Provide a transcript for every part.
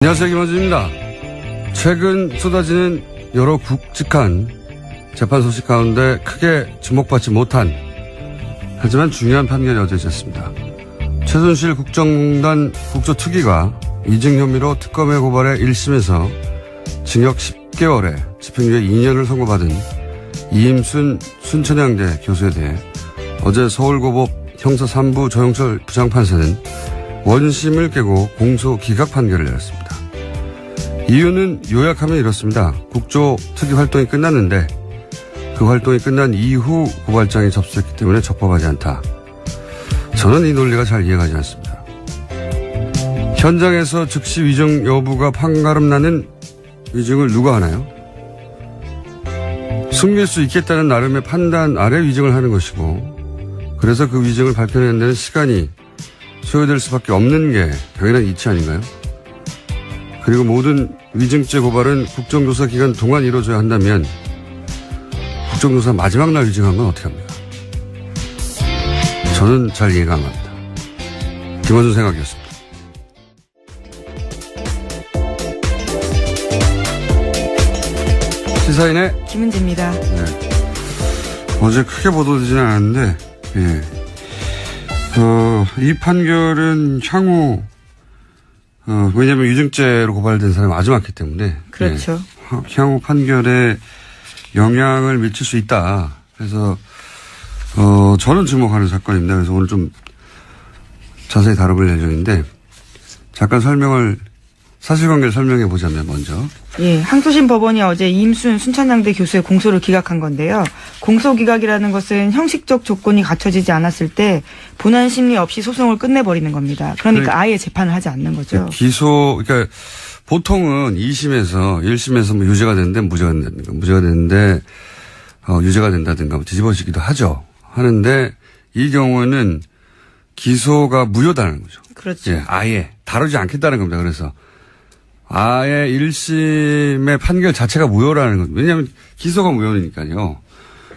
안녕하세요, 김원준입니다. 최근 쏟아지는 여러 굵직한 재판 소식 가운데 크게 주목받지 못한 하지만 중요한 판결이 어제 있었습니다. 최순실 국정농단 국조특위가 위증 혐의로 특검에 고발해 1심에서 징역 10개월에 집행유예 2년을 선고받은 이임순 순천향대 교수에 대해 어제 서울고법 형사 3부 조영철 부장판사는 원심을 깨고 공소 기각 판결을 내렸습니다. 이유는 요약하면 이렇습니다. 국조특위 활동이 끝났는데 그 활동이 끝난 이후 고발장이 접수했기 때문에 적법하지 않다. 저는 이 논리가 잘 이해가지 않습니다. 현장에서 즉시 위증 여부가 판가름 나는 위증을 누가 하나요? 숨길 수 있겠다는 나름의 판단 아래 위증을 하는 것이고, 그래서 그 위증을 밝혀내는 데는 시간이 소요될 수밖에 없는 게 당연한 이치 아닌가요? 그리고 모든 위증죄 고발은 국정조사 기간 동안 이루어져야 한다면 국정조사 마지막 날 위증한 건 어떻게 합니까? 저는 잘 이해가 안 갑니다. 김원준 생각이었습니다. 시사인의 김은지입니다. 네. 어제 크게 보도되지는 않았는데, 예. 이 판결은 향후, 왜냐면 위증죄로 고발된 사람이 아주 많기 때문에. 그렇죠. 예. 향후 판결에 영향을 미칠 수 있다. 그래서, 저는 주목하는 사건입니다. 그래서 오늘 좀 자세히 다뤄볼 예정인데, 잠깐 사실관계를 설명해 보자면 먼저. 예, 항소심 법원이 어제 이임순 순천향대 교수의 공소를 기각한 건데요. 공소 기각이라는 것은 형식적 조건이 갖춰지지 않았을 때 본안 심리 없이 소송을 끝내버리는 겁니다. 그러니까 아예 재판을 하지 않는 거죠. 그러니까 보통은 2심에서 1심에서 뭐 유죄가 되는데 무죄가 된다든가, 무죄가 되는데 유죄가 된다든가 뭐 뒤집어지기도 하는데 이 경우는 기소가 무효다는 거죠. 그렇죠. 예, 아예 다루지 않겠다는 겁니다. 그래서 아예 1심의 판결 자체가 무효라는 거죠. 왜냐하면 기소가 무효니까요.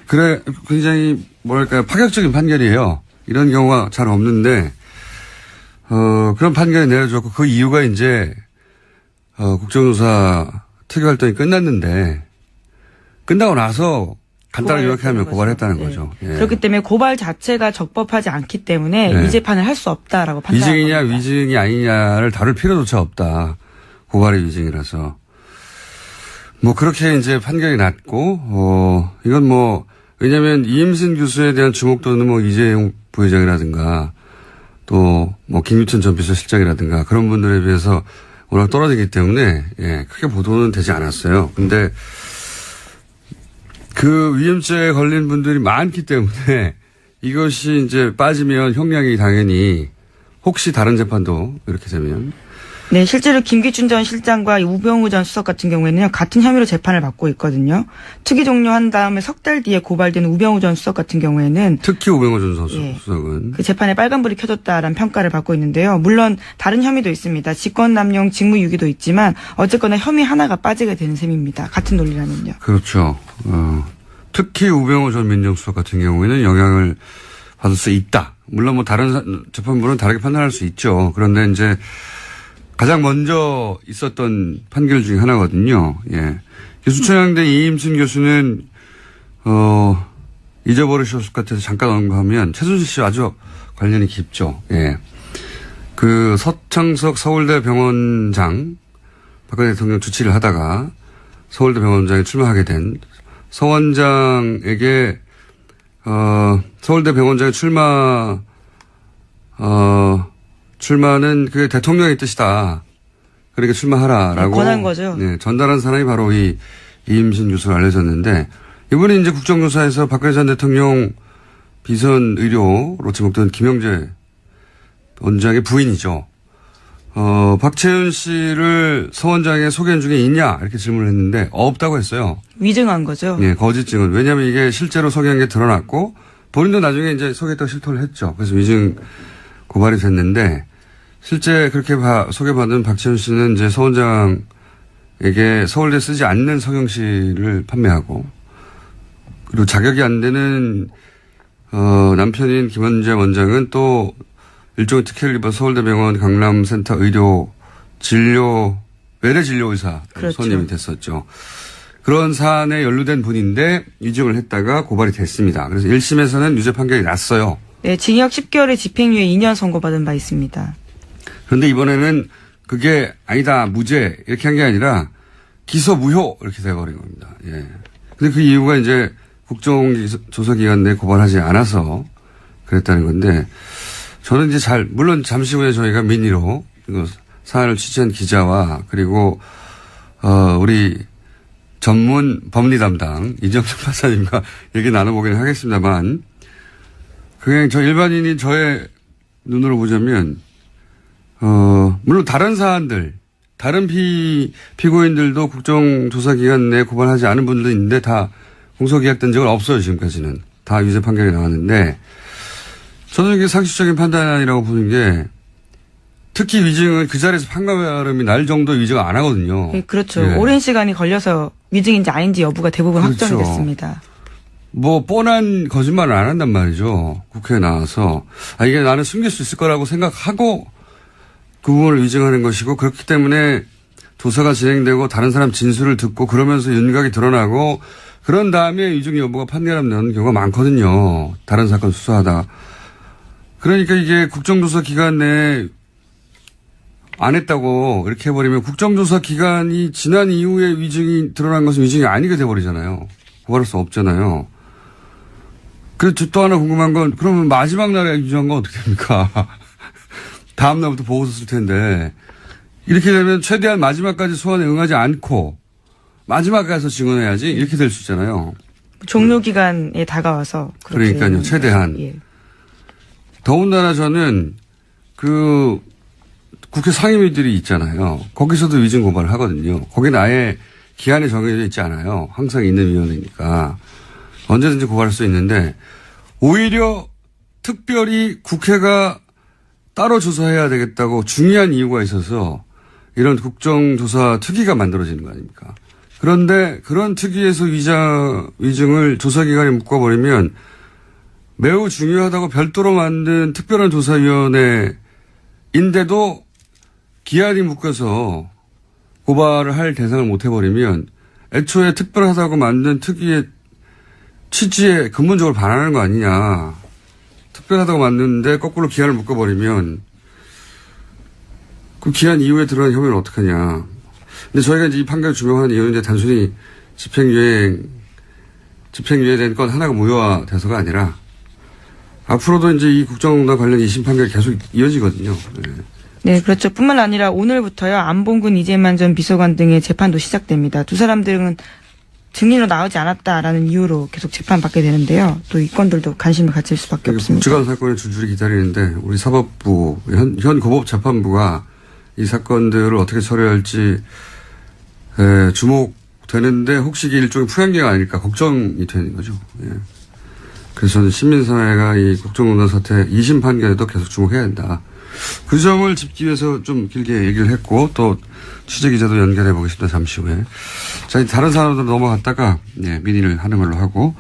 그래, 굉장히 뭐랄까요, 파격적인 판결이에요. 이런 경우가 잘 없는데, 그런 판결이 내려졌고, 그 이유가 이제, 국정조사 특위 활동이 끝났는데, 끝나고 나서 간단하게 요약하면 고발했다는 거죠. 예. 그렇기 때문에 고발 자체가 적법하지 않기 때문에 이 재판을 할 수 없다라고 판단한 위증이냐 겁니다. 위증이 아니냐를 다룰 필요조차 없다. 고발의 위증이라서. 뭐 그렇게 이제 판결이 났고, 이건 뭐, 왜냐면 이임순 교수에 대한 주목도는 뭐 이재용 부회장이라든가 또 뭐 김유천 전 비서실장이라든가 그런 분들에 비해서 워낙 떨어지기 때문에, 예, 크게 보도는 되지 않았어요. 근데 그 위임죄에 걸린 분들이 많기 때문에 이것이 이제 빠지면 형량이 당연히 혹시 다른 재판도 이렇게 되면. 네, 실제로 김기춘 전 실장과 우병우 전 수석 같은 경우에는요, 같은 혐의로 재판을 받고 있거든요. 특위 종료한 다음에 석 달 뒤에 고발된 우병우 전 수석 같은 경우에는 특히 우병우 전 수석은 그 재판에 빨간불이 켜졌다라는 평가를 받고 있는데요. 물론 다른 혐의도 있습니다. 직권남용 직무유기도 있지만 어쨌거나 혐의 하나가 빠지게 되는 셈입니다. 같은 논리라면요. 그렇죠. 특히 우병우 전 민정수석 같은 경우에는 영향을 받을 수 있다. 물론 뭐 다른 재판부는 다르게 판단할 수 있죠. 그런데 이제 가장 먼저 있었던 판결 중에 하나거든요. 예. 순천향대 이임순 교수는, 잊어버리셨을 것 같아서 잠깐 언급하면 최순실 씨와 아주 관련이 깊죠. 예. 그 서창석 서울대 병원장, 박근혜 대통령 주치를 하다가 서울대 병원장에 출마하게 된 서 원장에게, 서울대 병원장에 출마는 그게 대통령의 뜻이다. 그러니까 출마하라라고. 권한 거죠. 네, 전달한 사람이 바로 이 이임순 교수로 알려졌는데, 이분이 이제 국정조사에서 박근혜 전 대통령 비선 의료로 지목된 김영재 원장의 부인이죠. 박채윤 씨를 서 원장의 소견 중에 있냐? 이렇게 질문을 했는데, 없다고 했어요. 위증한 거죠. 네, 거짓 증언. 왜냐하면 이게 실제로 소개한 게 드러났고, 본인도 나중에 이제 소개했다고 실토를 했죠. 그래서 위증 고발이 됐는데, 실제 그렇게 소개받은 박채윤 씨는 이제 서 원장에게 서울대 쓰지 않는 성형실을 판매하고, 그리고 자격이 안 되는, 남편인 김원재 원장은 또 일종의 특혜를 입어 서울대병원 강남센터 의료 진료 외래 진료의사 그렇죠. 선임이 됐었죠. 그런 사안에 연루된 분인데 위증을 했다가 고발이 됐습니다. 그래서 1심에서는 유죄 판결이 났어요. 네, 징역 10개월에 집행유예 2년 선고받은 바 있습니다. 그런데 이번에는 그게 아니다, 무죄 이렇게 한 게 아니라 기소 무효 이렇게 돼버린 겁니다. 예. 근데 그 이유가 이제 국정조사기관 내 고발하지 않아서 그랬다는 건데 저는 이제 물론 잠시 후에 저희가 민의로 이거 사안을 취재한 기자와 그리고 우리 전문 법리 담당 이정철 판사님과 얘기 나눠보기는 하겠습니다만 그냥 저 일반인이 저의 눈으로 보자면 물론 다른 사안들 다른 피고인들도 국정조사기관 내에 고발하지 않은 분도 있는데 다 공소기각된 적은 없어요. 지금까지는 다 유죄 판결이 나왔는데 저는 이게 상식적인 판단이라고 보는 게 특히 위증은 그 자리에서 판가름이 날 정도 위증을 안 하거든요. 네, 그렇죠. 예. 오랜 시간이 걸려서 위증인지 아닌지 여부가 대부분 그렇죠. 확정이 됐습니다. 뭐 뻔한 거짓말을 안 한단 말이죠. 국회에 나와서 이게 나는 숨길 수 있을 거라고 생각하고 그 부분을 위증하는 것이고 그렇기 때문에 조사가 진행되고 다른 사람 진술을 듣고 그러면서 윤곽이 드러나고 그런 다음에 위증 여부가 판결하면 나는 경우가 많거든요. 다른 사건 수사하다. 그러니까 이게 국정조사 기간 내에 안 했다고 이렇게 해버리면 국정조사 기간이 지난 이후에 위증이 드러난 것은 위증이 아니게 돼버리잖아요. 고발할 수 없잖아요. 그래서 또 하나 궁금한 건 그러면 마지막 날에 위증한 건 어떻게 됩니까? 다음 날부터 보고서 쓸 텐데 이렇게 되면 최대한 마지막까지 소환에 응하지 않고 마지막에 가서 증언해야지 이렇게 될 수 있잖아요. 종료기간에 다가와서. 그러니까요. 최대한. 예. 더군다나 저는 국회 상임위들이 있잖아요. 거기서도 위증 고발을 하거든요. 거기는 아예 기한이 정해져 있지 않아요. 항상 있는 위원회니까. 언제든지 고발할 수 있는데 오히려 특별히 국회가 따로 조사해야 되겠다고 중요한 이유가 있어서 이런 국정조사 특위가 만들어지는 거 아닙니까? 그런데 그런 특위에서 위증을 조사기관에 묶어버리면 매우 중요하다고 별도로 만든 특별한 조사위원회인데도 기한이 묶여서 고발을 할 대상을 못 해버리면 애초에 특별하다고 만든 특위의 취지에 근본적으로 반하는 거 아니냐. 특별하다고 만드는데 거꾸로 기한을 묶어버리면 그 기한 이후에 드러난 혐의는 어떡하냐. 근데 저희가 이제 이 판결을 주목하는 이유는 이제 단순히 집행유예된 건 하나가 무효화돼서가 아니라 앞으로도 이제 이 국정농단 관련 2심 판결이 계속 이어지거든요. 네. 네, 그렇죠. 뿐만 아니라 오늘부터요, 안봉근, 이재만 전 비서관 등의 재판도 시작됩니다. 두 사람들은 증인으로 나오지 않았다라는 이유로 계속 재판받게 되는데요. 또 이 건들도 관심을 가질 수밖에 없습니다. 국정원 사건을 줄줄이 기다리는데 우리 사법부, 현 고법재판부가 이 사건들을 어떻게 처리할지 주목되는데 혹시 이게 일종의 풍향계가 아닐까 걱정이 되는 거죠. 예. 그래서 저는 시민사회가 이 국정농단 사태 2심 판결에도 계속 주목해야 한다. 그 점을 짚기 위해서 좀 길게 얘기를 했고 또 취재기자도 연결해 보겠습니다. 잠시 후에. 자, 다른 사람들 넘어갔다가 민의를 하는 걸로 하고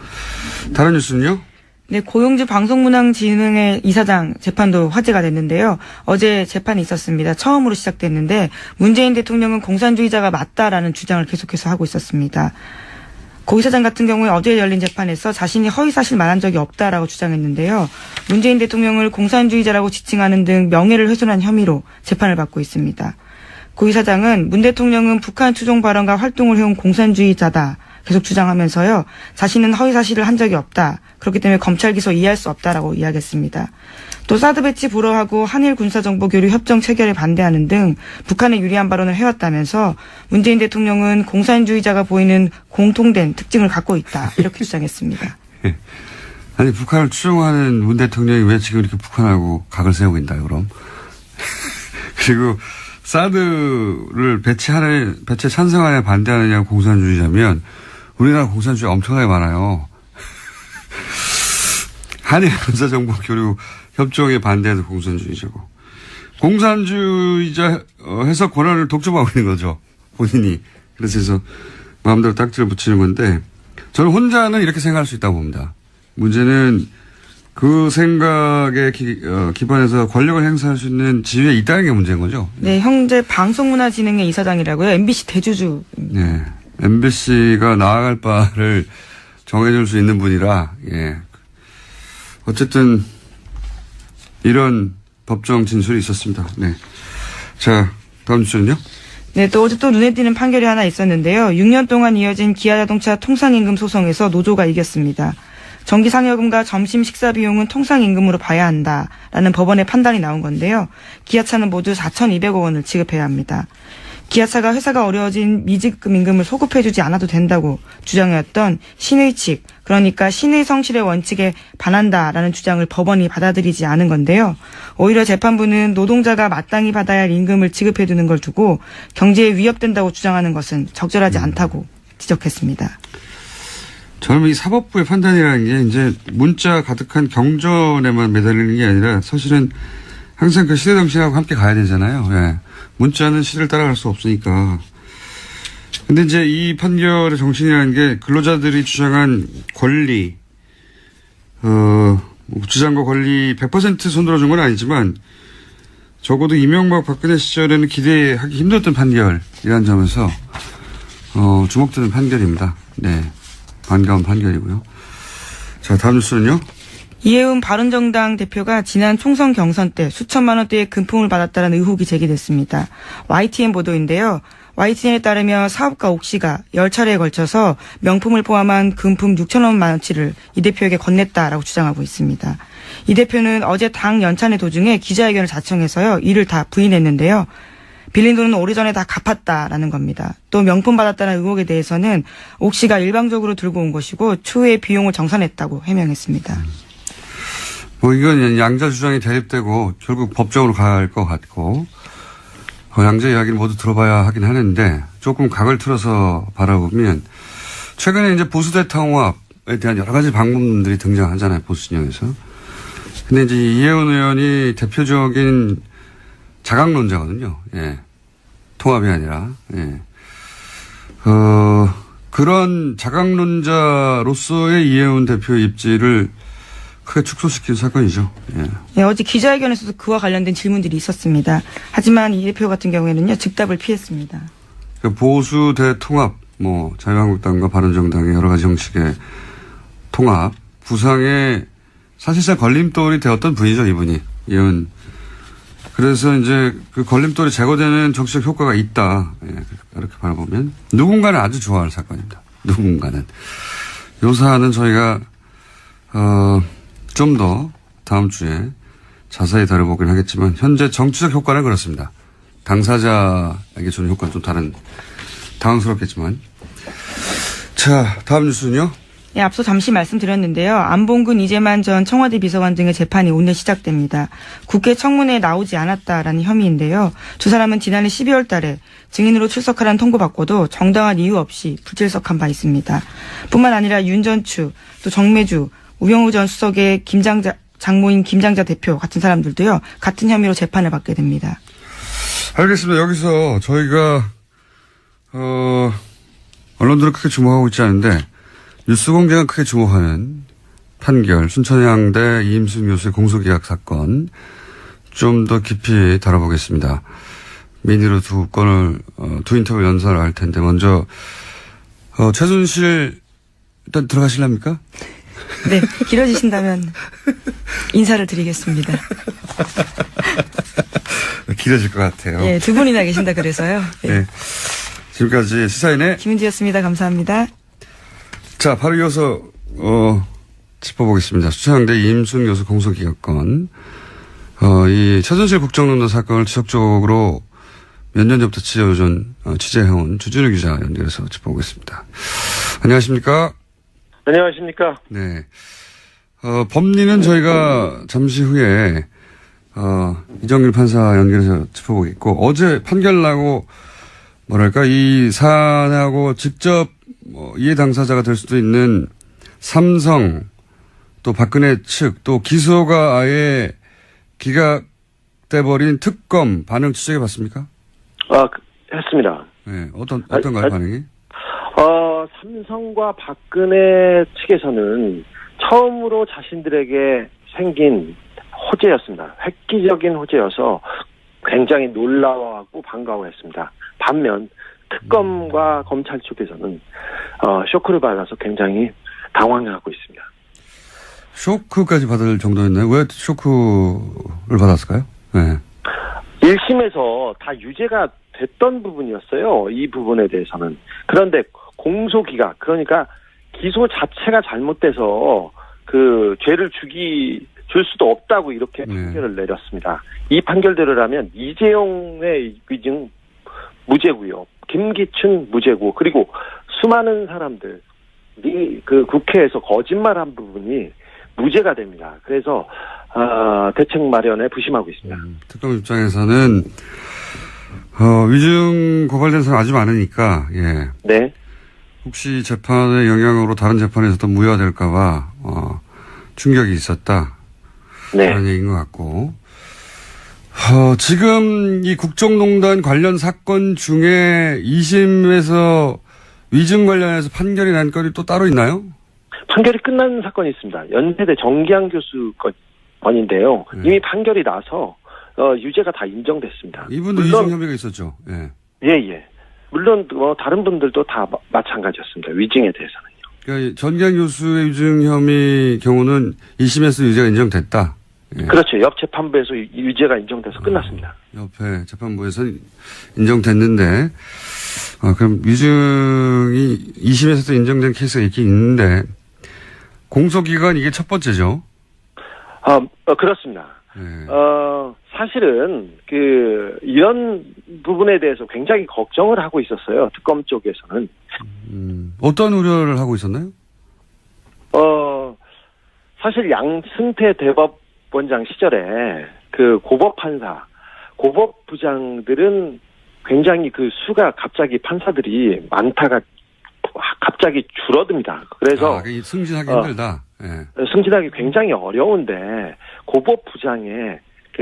다른 뉴스는요? 네, 고용주 방송문화진흥회 이사장 재판도 화제가 됐는데요. 어제 재판이 있었습니다. 처음으로 시작됐는데 문재인 대통령은 공산주의자가 맞다라는 주장을 계속해서 하고 있었습니다. 고 이사장 같은 경우에 어제 열린 재판에서 자신이 허위사실 말한 적이 없다라고 주장했는데요. 문재인 대통령을 공산주의자라고 지칭하는 등 명예를 훼손한 혐의로 재판을 받고 있습니다. 고 이사장은 문 대통령은 북한 추종 발언과 활동을 해온 공산주의자다 계속 주장하면서요. 자신은 허위사실을 한 적이 없다. 그렇기 때문에 검찰 기소 이해할 수 없다라고 이야기했습니다. 또 사드 배치 불허하고 한일 군사정보 교류 협정 체결에 반대하는 등 북한에 유리한 발언을 해왔다면서 문재인 대통령은 공산주의자가 보이는 공통된 특징을 갖고 있다. 이렇게 주장했습니다. 아니 북한을 추종하는 문 대통령이 왜 지금 이렇게 북한하고 각을 세우고 있나요, 그럼? 그리고 사드를 배치에 찬성하냐 반대하느냐 공산주의자면 우리나라 공산주의 엄청나게 많아요. 한일 군사정보 교류 협정에 반대해도 공산주의자고. 공산주의자 해서 권한을 독점하고 있는 거죠. 본인이. 그래서 마음대로 딱지를 붙이는 건데 저는 혼자는 이렇게 생각할 수 있다고 봅니다. 문제는 그 생각에 기반해서 권력을 행사할 수 있는 지위에 있다는 게 문제인 거죠? 네, 형제 방송문화진흥회 이사장이라고요. MBC 대주주. 네. MBC가 나아갈 바를 정해줄 수 있는 분이라, 예. 어쨌든, 이런 법정 진술이 있었습니다. 네. 자, 다음 뉴스는요? 네, 또 어제 또 눈에 띄는 판결이 하나 있었는데요. 6년 동안 이어진 기아자동차 통상임금 소송에서 노조가 이겼습니다. 정기 상여금과 점심 식사 비용은 통상임금으로 봐야 한다라는 법원의 판단이 나온 건데요. 기아차는 모두 4,200억 원을 지급해야 합니다. 기아차가 회사가 어려워진 미지급 임금을 소급해주지 않아도 된다고 주장해왔던 신의 측, 그러니까 신의 성실의 원칙에 반한다라는 주장을 법원이 받아들이지 않은 건데요. 오히려 재판부는 노동자가 마땅히 받아야 할 임금을 지급해두는 걸 두고 경제에 위협된다고 주장하는 것은 적절하지 않다고 지적했습니다. 저는 이 사법부의 판단이라는 게 이제 문자 가득한 경전에만 매달리는 게 아니라 사실은 항상 그 시대 정신하고 함께 가야 되잖아요. 예. 문자는 시대를 따라갈 수 없으니까. 근데 이제 이 판결의 정신이라는 게 근로자들이 주장한 권리, 주장과 권리 100% 손들어준 건 아니지만 적어도 이명박 박근혜 시절에는 기대하기 힘들었던 판결이라는 점에서 주목되는 판결입니다. 네. 반가운 판결이고요. 자, 다음 뉴스는요. 이해운 바른정당 대표가 지난 총선 경선 때 수천만 원대의 금품을 받았다는 의혹이 제기됐습니다. YTN 보도인데요. YTN에 따르면 사업가 옥 씨가 10차례에 걸쳐서 명품을 포함한 금품 6천만 원치를 이 대표에게 건넸다라고 주장하고 있습니다. 이 대표는 어제 당 연찬회 도중에 기자회견을 자청해서요. 이를 다 부인했는데요. 빌린 돈은 오래전에 다 갚았다라는 겁니다. 또 명품 받았다는 의혹에 대해서는 옥 씨가 일방적으로 들고 온 것이고 추후에 비용을 정산했다고 해명했습니다. 이건 양자 주장이 대립되고 결국 법정으로 갈 것 같고 양자 이야기를 모두 들어봐야 하긴 하는데 조금 각을 틀어서 바라보면 최근에 이제 보수대 통합에 대한 여러 가지 방법들이 등장하잖아요. 보수 진영에서. 근데 이제 이해운 의원이 대표적인 자강론자거든요. 예. 통합이 아니라. 예. 그런 자강론자로서의 이해운 대표의 입지를 크게 축소시킨 사건이죠. 예. 네, 어제 기자회견에서도 그와 관련된 질문들이 있었습니다. 하지만 이 대표 같은 경우에는요, 즉답을 피했습니다. 보수 대통합, 자유한국당과 바른정당의 여러 가지 형식의 통합, 부상에 사실상 걸림돌이 되었던 분이죠, 이분이. 이은. 그래서 이제 그 걸림돌이 제거되는 정치적 효과가 있다. 예, 이렇게 바라보면. 누군가는 아주 좋아할 사건입니다. 누군가는. 요 사안은 저희가, 좀 더 다음 주에 자세히 다뤄보긴 하겠지만 현재 정치적 효과는 그렇습니다. 당사자에게 주는 효과는 좀 다른 당황스럽겠지만. 자, 다음 뉴스는요. 네, 앞서 잠시 말씀드렸는데요. 안봉근 이재만 전 청와대 비서관 등의 재판이 오늘 시작됩니다. 국회 청문회에 나오지 않았다라는 혐의인데요. 두 사람은 지난해 12월 달에 증인으로 출석하라는 통보받고도 정당한 이유 없이 불출석한 바 있습니다. 뿐만 아니라 윤전추, 또 정매주, 우병우 전 수석의 장모인 김장자 대표 같은 사람들도요. 같은 혐의로 재판을 받게 됩니다. 알겠습니다. 여기서 저희가 언론들은 크게 주목하고 있지 않은데 뉴스공장은 크게 주목하는 판결, 순천향대 이임순 교수의 공소기각 사건 좀 더 깊이 다뤄보겠습니다. 미니로 두 건을 두 인터뷰 연설을 할 텐데 먼저 최순실 일단 들어가실랍니까? 네, 길어지신다면 인사를 드리겠습니다. 길어질 것 같아요. 네, 두 분이나 계신다 그래서요. 네. 네. 지금까지 시사인의 김은지였습니다. 감사합니다. 자, 바로 이어서 짚어보겠습니다. 수천향대 이임순 교수 공소기각건. 이 최순실 국정농단 사건을 지속적으로 몇 년 전부터 취재해온 주진우 기자 연결해서 짚어보겠습니다. 안녕하십니까? 안녕하십니까? 네. 법리는 저희가 잠시 후에 이정길 판사 연결해서 짚어보겠고 어제 판결 나고 이 사안하고 직접 이해 당사자가 될 수도 있는 삼성 또 박근혜 측 또 기소가 아예 기각돼버린 특검 반응 취재해 봤습니까? 했습니다. 네. 어떤가요, 반응이? 삼성과 박근혜 측에서는 처음으로 자신들에게 생긴 호재였습니다. 획기적인 호재여서 굉장히 놀라워하고 반가워했습니다. 반면 특검과 검찰 쪽에서는 쇼크를 받아서 굉장히 당황하고 있습니다. 쇼크까지 받을 정도였나요? 왜 쇼크를 받았을까요? 네. 1심에서 다 유죄가 됐던 부분이었어요. 이 부분에 대해서는. 그런데 공소기각, 그러니까 기소 자체가 잘못돼서 그 죄를 줄 수도 없다고 이렇게 판결을 내렸습니다. 이 판결대로라면 이재용의 위증 무죄고요. 김기춘 무죄고, 그리고 수많은 사람들이 그 국회에서 거짓말한 부분이 무죄가 됩니다. 그래서 대책 마련에 부심하고 있습니다. 특검 입장에서는 위증 고발된 사람 아주 많으니까 예. 네. 혹시 재판의 영향으로 다른 재판에서도 무효화될까봐 충격이 있었다. 네. 그런 얘기인 것 같고. 지금 이 국정농단 관련 사건 중에 2심에서 위증 관련해서 판결이 난 건이 또 따로 있나요? 판결이 끝난 사건이 있습니다. 연세대 정기환 교수 건인데요. 이미 판결이 나서 유죄가 다 인정됐습니다. 이분도 위증 혐의가 있었죠. 예. 예. 물론 다른 분들도 다 마찬가지였습니다. 위증에 대해서는요. 그러니까 전기환 교수의 위증 혐의 경우는 2심에서 유죄가 인정됐다. 예. 그렇죠. 옆 재판부에서 유죄가 인정돼서 끝났습니다. 옆에 재판부에서 인정됐는데, 그럼 위증이 2심에서도 인정된 케이스가 있긴 있는데, 공소기간 이게 첫 번째죠? 그렇습니다. 네. 사실은 이런 부분에 대해서 굉장히 걱정을 하고 있었어요. 특검 쪽에서는. 어떤 우려를 하고 있었나요? 사실 양승태 대법원장 시절에 고법부장들은 굉장히 수가 갑자기 판사들이 많다가 갑자기 줄어듭니다. 그래서 승진하기 힘들다. 네. 승진하기 굉장히 어려운데 고법부장의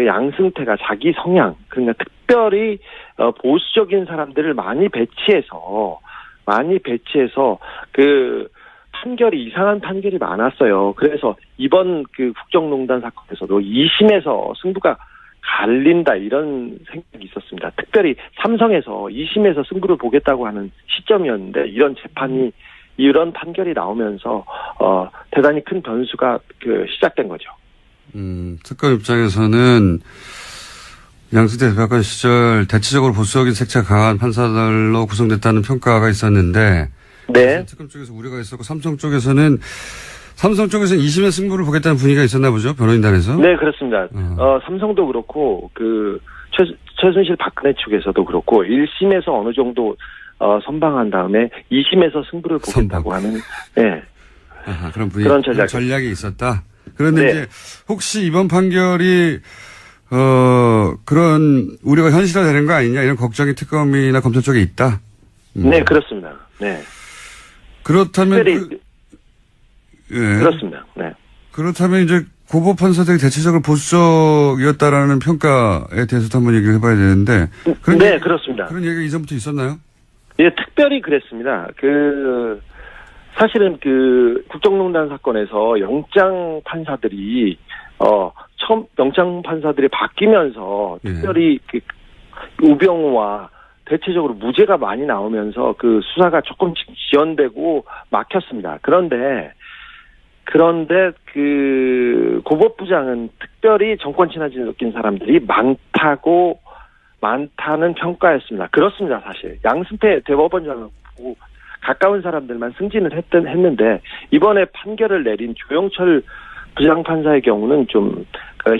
양승태가 자기 성향, 그러니까 특별히 보수적인 사람들을 많이 배치해서 판결이 이상한 판결이 많았어요. 그래서 이번 국정농단 사건에서도 2심에서 승부가 갈린다 이런 생각이 있었습니다. 특별히 삼성에서 2심에서 승부를 보겠다고 하는 시점이었는데 이런 판결이 나오면서 대단히 큰 변수가 시작된 거죠. 특검 입장에서는 양승태 대법관 시절 대체적으로 보수적인 색채가 강한 판사들로 구성됐다는 평가가 있었는데, 네. 특검 쪽에서 우려가 있었고 삼성 쪽에서는 2심의 승부를 보겠다는 분위기가 있었나 보죠, 변호인단에서. 네, 그렇습니다. 삼성도 그렇고 최순실 박근혜 측에서도 그렇고 1심에서 어느 정도 선방한 다음에 2심에서 승부를 보겠다고 하는 네. 그런 분위기, 그런 전략이 있었다. 그런데 네. 이제 혹시 이번 판결이 그런 우려가 현실화되는 거 아니냐 이런 걱정이 특검이나 검찰 쪽에 있다. 네, 그렇습니다. 네. 그렇다면 그렇습니다. 네. 그렇다면 이제 고법 판사들이 대체적으로 보수적이었다라는 평가에 대해서도 한번 얘기를 해봐야 되는데. 네, 그렇습니다. 그런 얘기가 이전부터 있었나요? 예, 특별히 그랬습니다. 사실은 국정농단 사건에서 영장 판사들이 처음 영장 판사들이 바뀌면서 특별히 우병우와 대체적으로 무죄가 많이 나오면서 수사가 조금씩 지연되고 막혔습니다. 그런데 고법부장은 특별히 정권 친화적을 느낀 사람들이 많다는 평가였습니다. 그렇습니다, 사실. 양승태 대법원장하고 가까운 사람들만 승진을 했는데, 이번에 판결을 내린 조영철 부장판사의 경우는 좀,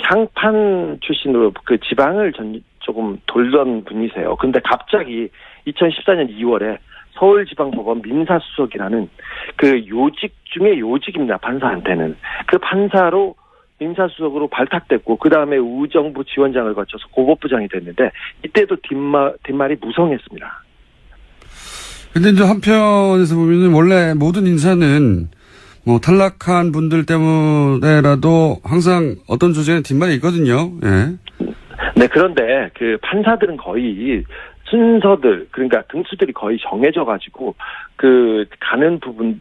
향판 출신으로 지방을 조금 돌던 분이세요. 근데 갑자기 2014년 2월에 서울지방법원 민사수석이라는 요직 중에 요직입니다, 판사한테는. 판사로 민사수석으로 발탁됐고, 그 다음에 우정부 지원장을 거쳐서 고법부장이 됐는데, 이때도 뒷말이 무성했습니다. 근데 이제 한편에서 보면은 원래 모든 인사는 탈락한 분들 때문에라도 항상 어떤 조직에는 뒷말이 있거든요. 예. 네, 그런데 판사들은 거의 순서들, 그러니까 등수들이 거의 정해져가지고, 가는 부분,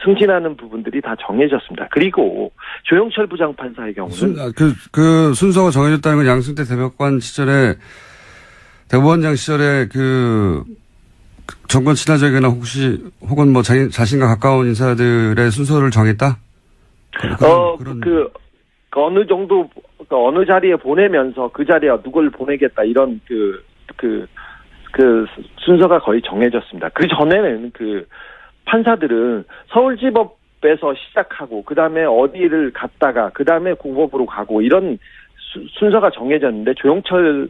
승진하는 부분들이 다 정해졌습니다. 그리고 조영철 부장판사의 경우는 그 순서가 정해졌다는 건 양승태 대법관 시절에 대법원장 시절에 정권 친화적이나 혹은 뭐 자신과 가까운 인사들의 순서를 정했다? 어느 정도, 어느 자리에 보내면서 그 자리에 누굴 보내겠다, 이런 순서가 거의 정해졌습니다. 그 전에는 판사들은 서울지법에서 시작하고, 그 다음에 어디를 갔다가, 그 다음에 고법으로 가고, 이런 순서가 정해졌는데, 조영철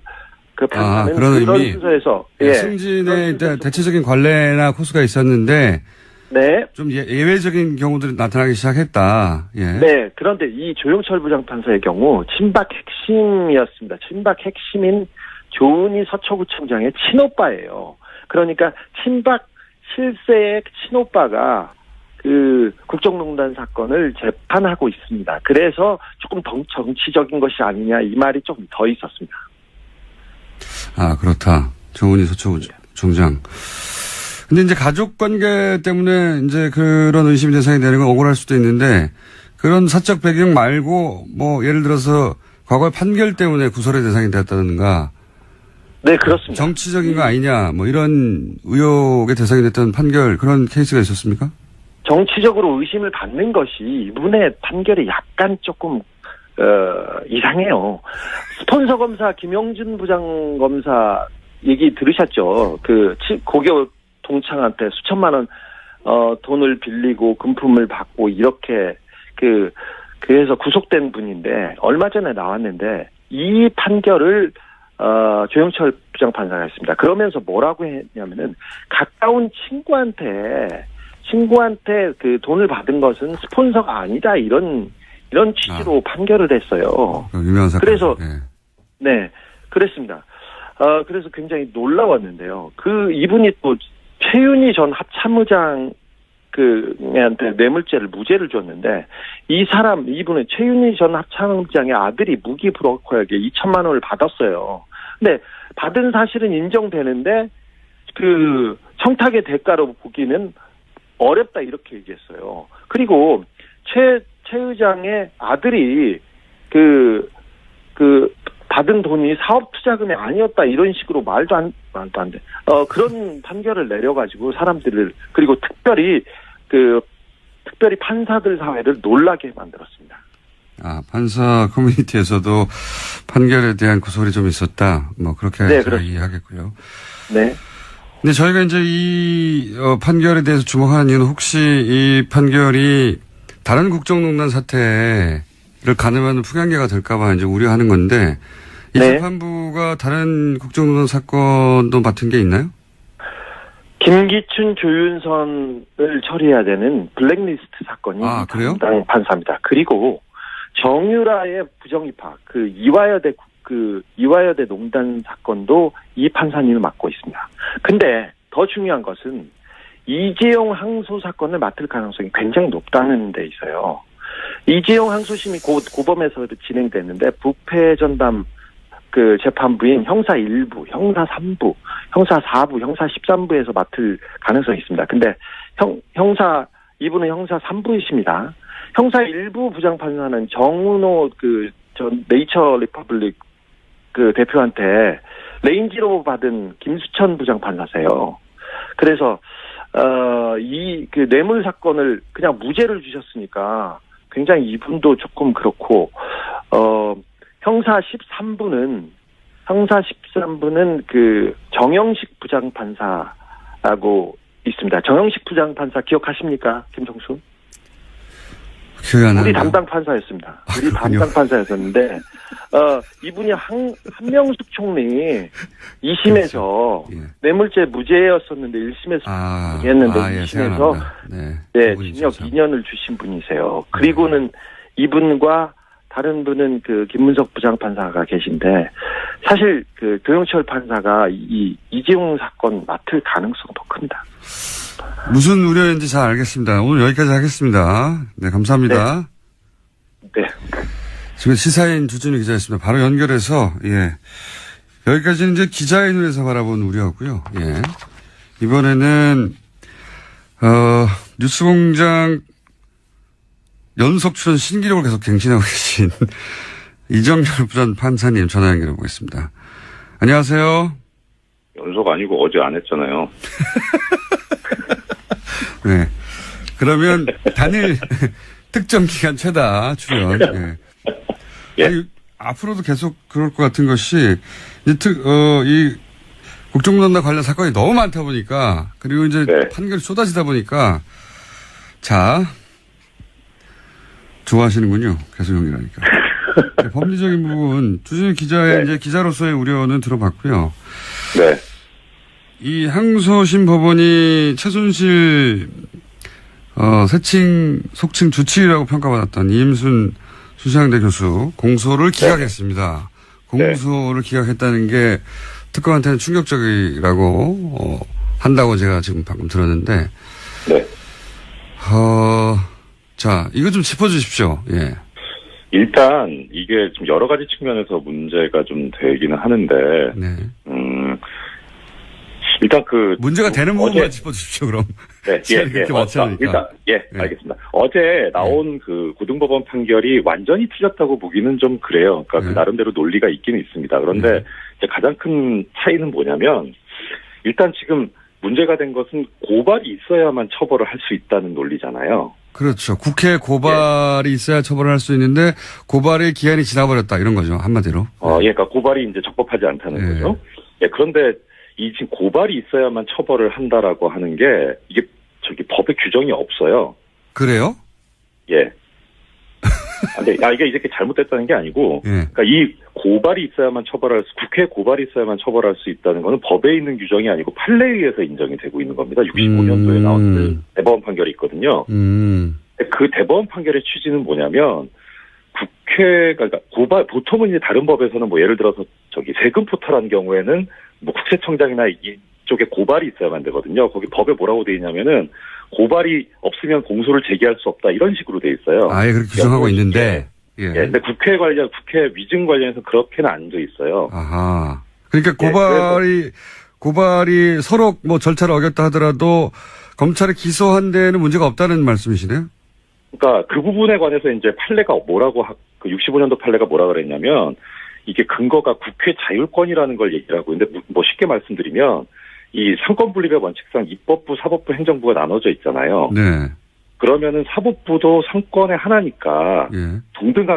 판사는 그런 순서에서, 승진의 대체적인 관례나 코스가 있었는데, 네. 좀 예외적인 경우들이 나타나기 시작했다. 예. 네. 그런데 이 조영철 부장판사의 경우 친박 핵심이었습니다. 친박 핵심인 조은희 서초구청장의 친오빠예요. 그러니까 친박 실세의 친오빠가 국정농단 사건을 재판하고 있습니다. 그래서 조금 더 정치적인 것이 아니냐, 이 말이 좀 더 있었습니다. 아, 그렇다. 조은희 서초구청장. 근데 이제 가족 관계 때문에 이제 그런 의심 대상이 되는 건 억울할 수도 있는데, 그런 사적 배경 말고 뭐 예를 들어서 과거의 판결 때문에 구설의 대상이 됐다든가. 네, 그렇습니다. 정치적인 거 아니냐, 뭐 이런 의혹의 대상이 됐던 판결, 그런 케이스가 있었습니까? 정치적으로 의심을 받는 것이 이분의 판결이 약간 조금 이상해요. 스폰서 검사 김영준 부장검사 얘기 들으셨죠? 고교 동창한테 수천만 원 돈을 빌리고 금품을 받고 이렇게 그래서 구속된 분인데, 얼마 전에 나왔는데 이 판결을 조영철 부장판사가 했습니다. 그러면서 뭐라고 했냐면은, 가까운 친구한테 돈을 받은 것은 스폰서가 아니다, 이런 취지로 판결을 했어요. 유명한 사건. 그래서 네, 그랬습니다. 그래서 굉장히 놀라웠는데요. 이분이 또 최윤희 전 합참의장 한테 뇌물죄를 무죄를 줬는데, 이분은 최윤희 전 합참의장의 아들이 무기 브로커에게 2천만 원을 받았어요. 근데 받은 사실은 인정되는데 청탁의 대가로 보기는 어렵다, 이렇게 얘기했어요. 그리고 최 의장의 아들이 받은 돈이 사업 투자금이 아니었다, 이런 식으로 말도 안 돼. 그런 판결을 내려가지고 사람들을, 그리고 특별히 판사들 사회를 놀라게 만들었습니다. 아, 판사 커뮤니티에서도 판결에 대한 구설이 좀 있었다. 뭐 그렇게 이해하겠고요. 네. 근데 저희가 이제 이 판결에 대해서 주목하는 이유는, 혹시 이 판결이 다른 국정농단 사태를 가늠하는 풍향계가 될까봐 이제 우려하는 건데, 이 재판부가 다른 국정농단 사건도 맡은 게 있나요? 김기춘, 조윤선을 처리해야 되는 블랙리스트 사건이 담당 판사입니다. 그리고 정유라의 부정입학, 이화여대 농단 사건도 이 판사님을 맡고 있습니다. 근데 더 중요한 것은 이재용 항소 사건을 맡을 가능성이 굉장히 높다는 데 있어요. 이재용 항소심이 고범에서 진행됐는데, 부패 전담 재판부인 형사 1부, 형사 3부, 형사 4부, 형사 13부에서 맡을 가능성이 있습니다. 근데 이분은 형사 3부이십니다. 형사 1부 부장판사는 정은호 전 네이처 리퍼블릭 대표한테 레인지로 받은 김수천 부장판사세요. 그래서 뇌물 사건을 그냥 무죄를 주셨으니까 굉장히 이분도 조금 그렇고, 형사 13부는 정영식 부장판사라고 있습니다. 정영식 부장판사 기억하십니까, 김성수? 기억이 안 나요. 우리 담당 판사였습니다. 우리 담당 판사였었는데, 이분이 한명숙 총리 2심에서 뇌물죄 무죄였었는데 1심에서 무죄했는데 2심에서 징역 2년을 주신 분이세요. 그리고는 이분과 다른 분은 김문석 부장판사가 계신데, 사실 조영철 판사가 이재용 사건 맡을 가능성은 더 큽니다. 무슨 우려인지 잘 알겠습니다. 오늘 여기까지 하겠습니다. 네, 감사합니다. 네. 지금 시사인 주진우 기자였습니다. 바로 연결해서, 여기까지는 이제 기자의 눈에서 바라본 우려였고요. 이번에는, 뉴스공장 연속 출연 신기록을 계속 갱신하고 계신 이정열 부전 판사님 전화 연결해 보겠습니다. 안녕하세요. 연속 아니고 어제 안 했잖아요. 네. 그러면 단일 특정 기간 최다 출연. 예. 예. 아니, 앞으로도 계속 그럴 것 같은 것이 이 국정농단 관련 사건이 너무 많다 보니까 그리고 이제 네. 판결이 쏟아지다 보니까 자 좋아하시는군요. 계속 연결하니까. 네, 법리적인 부분 주진우 기자의 네. 이제 기자로서의 우려는 들어봤고요. 네. 이 항소심 법원이 최순실 속칭 주치의라고 평가받았던 이임순 수시향대 교수 공소를 기각했습니다. 공소를 기각했다는 게 특검한테는 충격적이라고 한다고 제가 지금 방금 들었는데 네. 자 이거 좀 짚어주십시오. 예. 일단 이게 좀 여러 가지 측면에서 문제가 좀 되기는 하는데, 네. 일단 그 문제가 되는 부분만 짚어주십시오. 그럼. 네, 시간이 그렇게 많지 않으니까. 일단 네. 알겠습니다. 어제 나온 그 고등법원 판결이 완전히 틀렸다고 보기는 좀 그래요. 그러니까 네. 그 나름대로 논리가 있기는 있습니다. 그런데 네. 이제 가장 큰 차이는 뭐냐면 일단 지금 문제가 된 것은 고발이 있어야만 처벌을 할 수 있다는 논리잖아요. 그렇죠. 국회 고발이 있어야 처벌을 할 수 있는데 고발의 기한이 지나버렸다 이런 거죠. 한마디로. 예, 그러니까 고발이 이제 적법하지 않다는 네. 거죠. 예, 그런데 이 지금 고발이 있어야만 처벌을 한다라고 하는 게 이게 저기 법에 규정이 없어요. 그래요? 예. 근데 이게 이렇게 잘못됐다는 게 아니고, 예. 그러니까 이 고발이 있어야만 국회 고발이 있어야만 처벌할 수 있다는 거는 법에 있는 규정이 아니고 판례에 의해서 인정이 되고 있는 겁니다. 65년도에 나온 그 대법원 판결이 있거든요. 그 대법원 판결의 취지는 뭐냐면 국회가 그러니까 보통은 이제 다른 법에서는 뭐 예를 들어서 저기 세금 포탈한 경우에는 뭐 국세청장이나 이쪽에 고발이 있어야만 되거든요. 거기 법에 뭐라고 돼 있냐면은 고발이 없으면 공소를 제기할 수 없다 이런 식으로 돼 있어요. 아예 그렇게 규정하고 있는데. 예. 예, 근데 국회 위증 관련해서 그렇게는 안 돼 있어요. 아하. 그러니까 예, 고발이 서로 뭐 절차를 어겼다 하더라도 검찰이 기소한 데는 문제가 없다는 말씀이시네요? 그러니까 그 부분에 관해서 이제 판례가 그 65년도 판례가 뭐라 그랬냐면 이게 근거가 국회 자율권이라는 걸 얘기를 하고 있는데 뭐 쉽게 말씀드리면 이 상권분립의 원칙상 입법부, 사법부, 행정부가 나눠져 있잖아요. 네. 그러면은 사법부도 상권의 하나니까 예.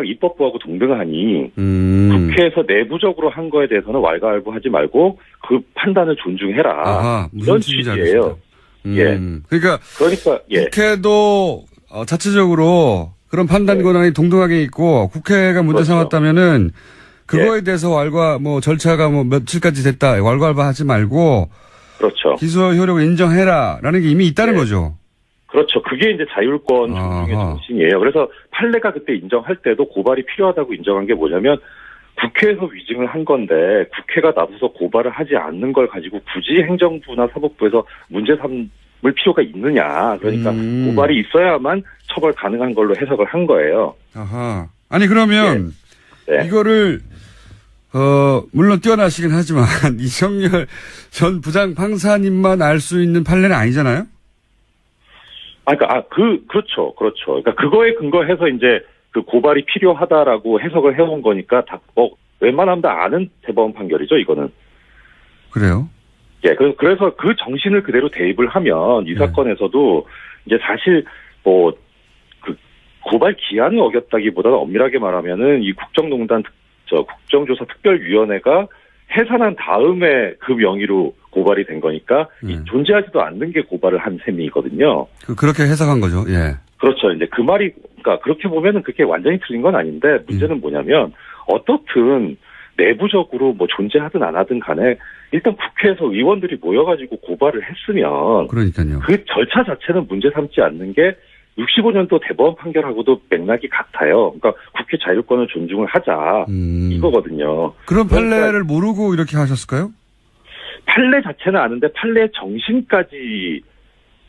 입법부하고 동등하니 국회에서 내부적으로 한 거에 대해서는 왈가왈부하지 말고 그 판단을 존중해라. 아하, 무슨 이런 뜻인지 취지예요. 알겠습니다. 그러니까 예. 국회도 자체적으로 그런 판단 네. 권한이 동등하게 있고 국회가 문제 그렇죠. 삼았다면은 그거에 대해서 절차가 며칠까지 됐다 왈가왈부하지 말고 그렇죠. 기소 효력을 인정해라라는 게 이미 있다는 거죠. 그렇죠. 그게 이제 자율권 존중의 정신이에요. 그래서 판례가 그때 인정할 때도 고발이 필요하다고 인정한 게 뭐냐면 국회에서 위증을 한 건데 국회가 나서서 고발을 하지 않는 걸 가지고 굳이 행정부나 사법부에서 문제 삼을 필요가 있느냐. 그러니까 고발이 있어야만 처벌 가능한 걸로 해석을 한 거예요. 아하. 아니 그러면 네. 이거를 물론 뛰어나시긴 하지만 이정열 전 부장 판사님만 알 수 있는 판례는 아니잖아요? 그렇죠. 그러니까 그거에 근거해서 이제 그 고발이 필요하다라고 해석을 해온 거니까 웬만하면 다 아는 대법원 판결이죠, 이거는. 그래요? 예, 그래서 그 정신을 그대로 대입을 하면 이 사건에서도 이제 사실 그 고발 기한을 어겼다기보다는 엄밀하게 말하면은 이 국정조사 특별위원회가 해산한 다음에 그 명의로 고발이 된 거니까 존재하지도 않는 게 고발을 한 셈이거든요. 그렇게 해석한 거죠. 예. 그렇죠. 이제 그 말이 그러니까 그렇게 보면은 그렇게 완전히 틀린 건 아닌데 문제는 뭐냐면 어떻든 내부적으로 존재하든 안 하든 간에 일단 국회에서 의원들이 모여가지고 고발을 했으면 그러니까요. 그 절차 자체는 문제 삼지 않는 게 65년도 대법원 판결하고도 맥락이 같아요. 그러니까 국회 자율권을 존중을 하자 이거거든요. 그런 판례를 모르고 이렇게 하셨을까요? 판례 자체는 아는데 판례의 정신까지